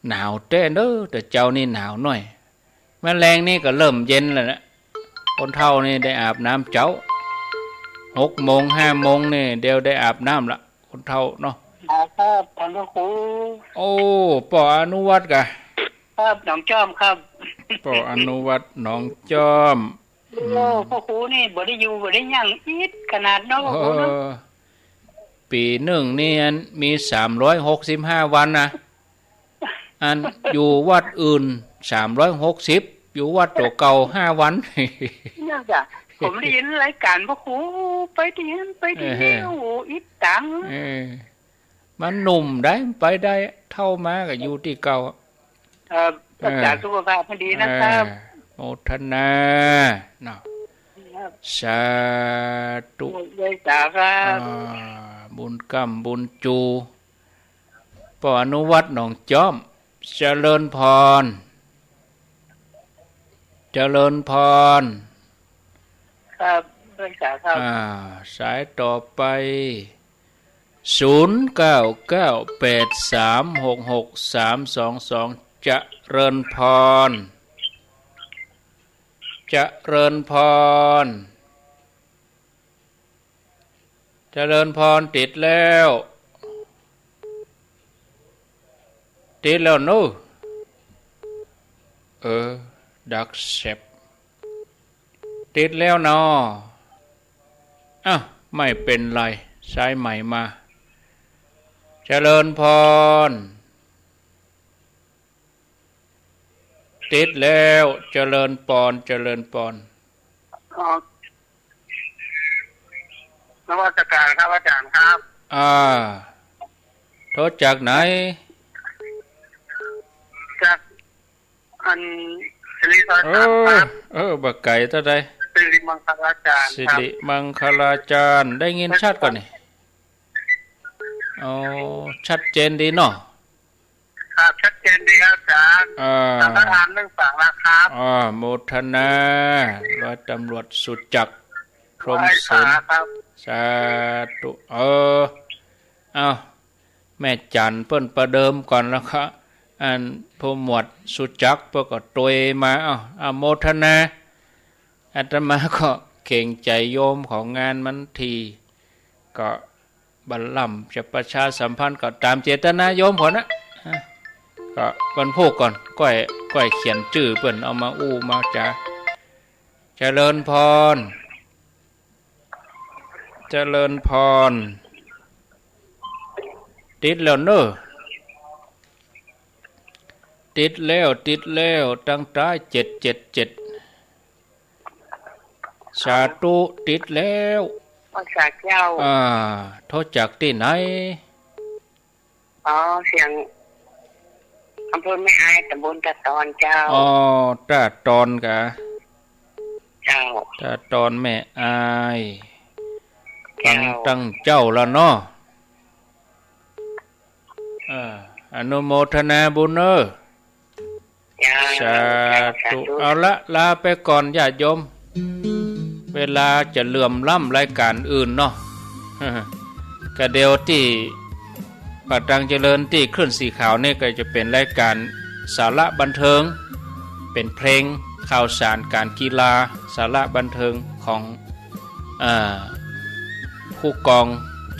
หนาวเต้เด้อแต่เจ้านี่หนาวหน่อยแมลงนี่ก็เริ่มเย็นแล้วนะคนเฒ่านี่ได้อาบน้ำเจ้า6 โมง 5 โมงนี่เดี๋ยวได้อาบน้ำละคนเฒ่าเนาะครับท่านพระครูป่ออนุวัตกะครับหนองจอมครับป่ออนุวัตหนองจอมพ่อครูนี่บ่ได้อยู่บ่ได้ยังอีดขนาดเนาะปีหนึ่งนี่อันมี365 วันนะอันอยู่วัดอื่น360อยู่วัดตัวเก่า5 วันเนี่ยจ้ะผมได้ยินรายการพ่อครูไปที่นั่นไปที่นี่อีดตังมันหนุ่มได้ไปได้เท่ามาก็อยู่ที่เก่ารักษาสุขภาพให้ดีนะครับโมทนาเนาะสาธุบุญกรรมบุญจูปอนุวัตหนองจอมเจริญพรครับรักษาครับสายต่อไป0998366322เจริญพรเจริญพรติดแล้วนู้ดักเสพติดแล้วเนาะไม่เป็นไรสายใหม่มาเจริญพรติดแล้วเจริญพรนวัตการครับอาจารย์ครับโทษจากไหนจาก อันสิริพรครับบักไก่เท่าใดสิริมังคลาจารย์สิริมังคลาจารย์ได้ยินชัดก่อนนี่ชัดเจนดีเนาะครับชัดเจนดีครับอาจารย์ท่านประธานเรื่องฝากนะครับโมทนาร้อยตำรวจสุจักรพรหมศิลป์สาธุแม่จันเปิ้นประเดิมก่อนแล้วครับอันผู้หมวดสุจักรเปิ้นก็ตวยมาโมทนาอาตมาก็เก่งใจโยมของงานมันทีก็บัลลัมจะประชาสัมพันธ์ก็ตามเจตนาโยมพอนะก็เปิ้นพูดก่อนก้อยเขียนชื่อเปิ้นเอามามาจ้าเจริญพรติดแล้วเนอะติดแล้วตั้งแต่777สาธุติดแล้วสาเจ้าโทษจากที่ไหนเสียงอำเภอแม่อายตำบลตะตอนเจ้าตะตอนกะเจ้าตะตอนแม่อายตั้งเจ้าละเนาะอนุโมทนาบุญเนอสาธุเอาละลาไปก่อนญาติโยมเวลาจะเหลื่อมล้ำรายการอื่นเนาะกะเดียวที่ปัตตังเจริญที่คลื่นสีขาวนี่ก็จะเป็นรายการสาระบันเทิงเป็นเพลงข่าวสารการกีฬาสาระบันเทิงของผู้กอง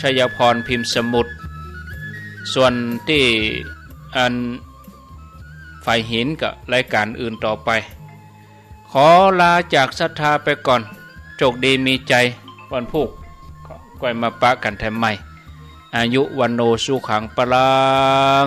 ชัยพรพิมพ์สมุทรส่วนที่อันฝ่ายหินกับรายการอื่นต่อไปขอลาจากศรัทธาไปก่อนโชคดีมีใจวันพุธก็มาปะกันแถมใหม่อายุวันโนสุขังปรัง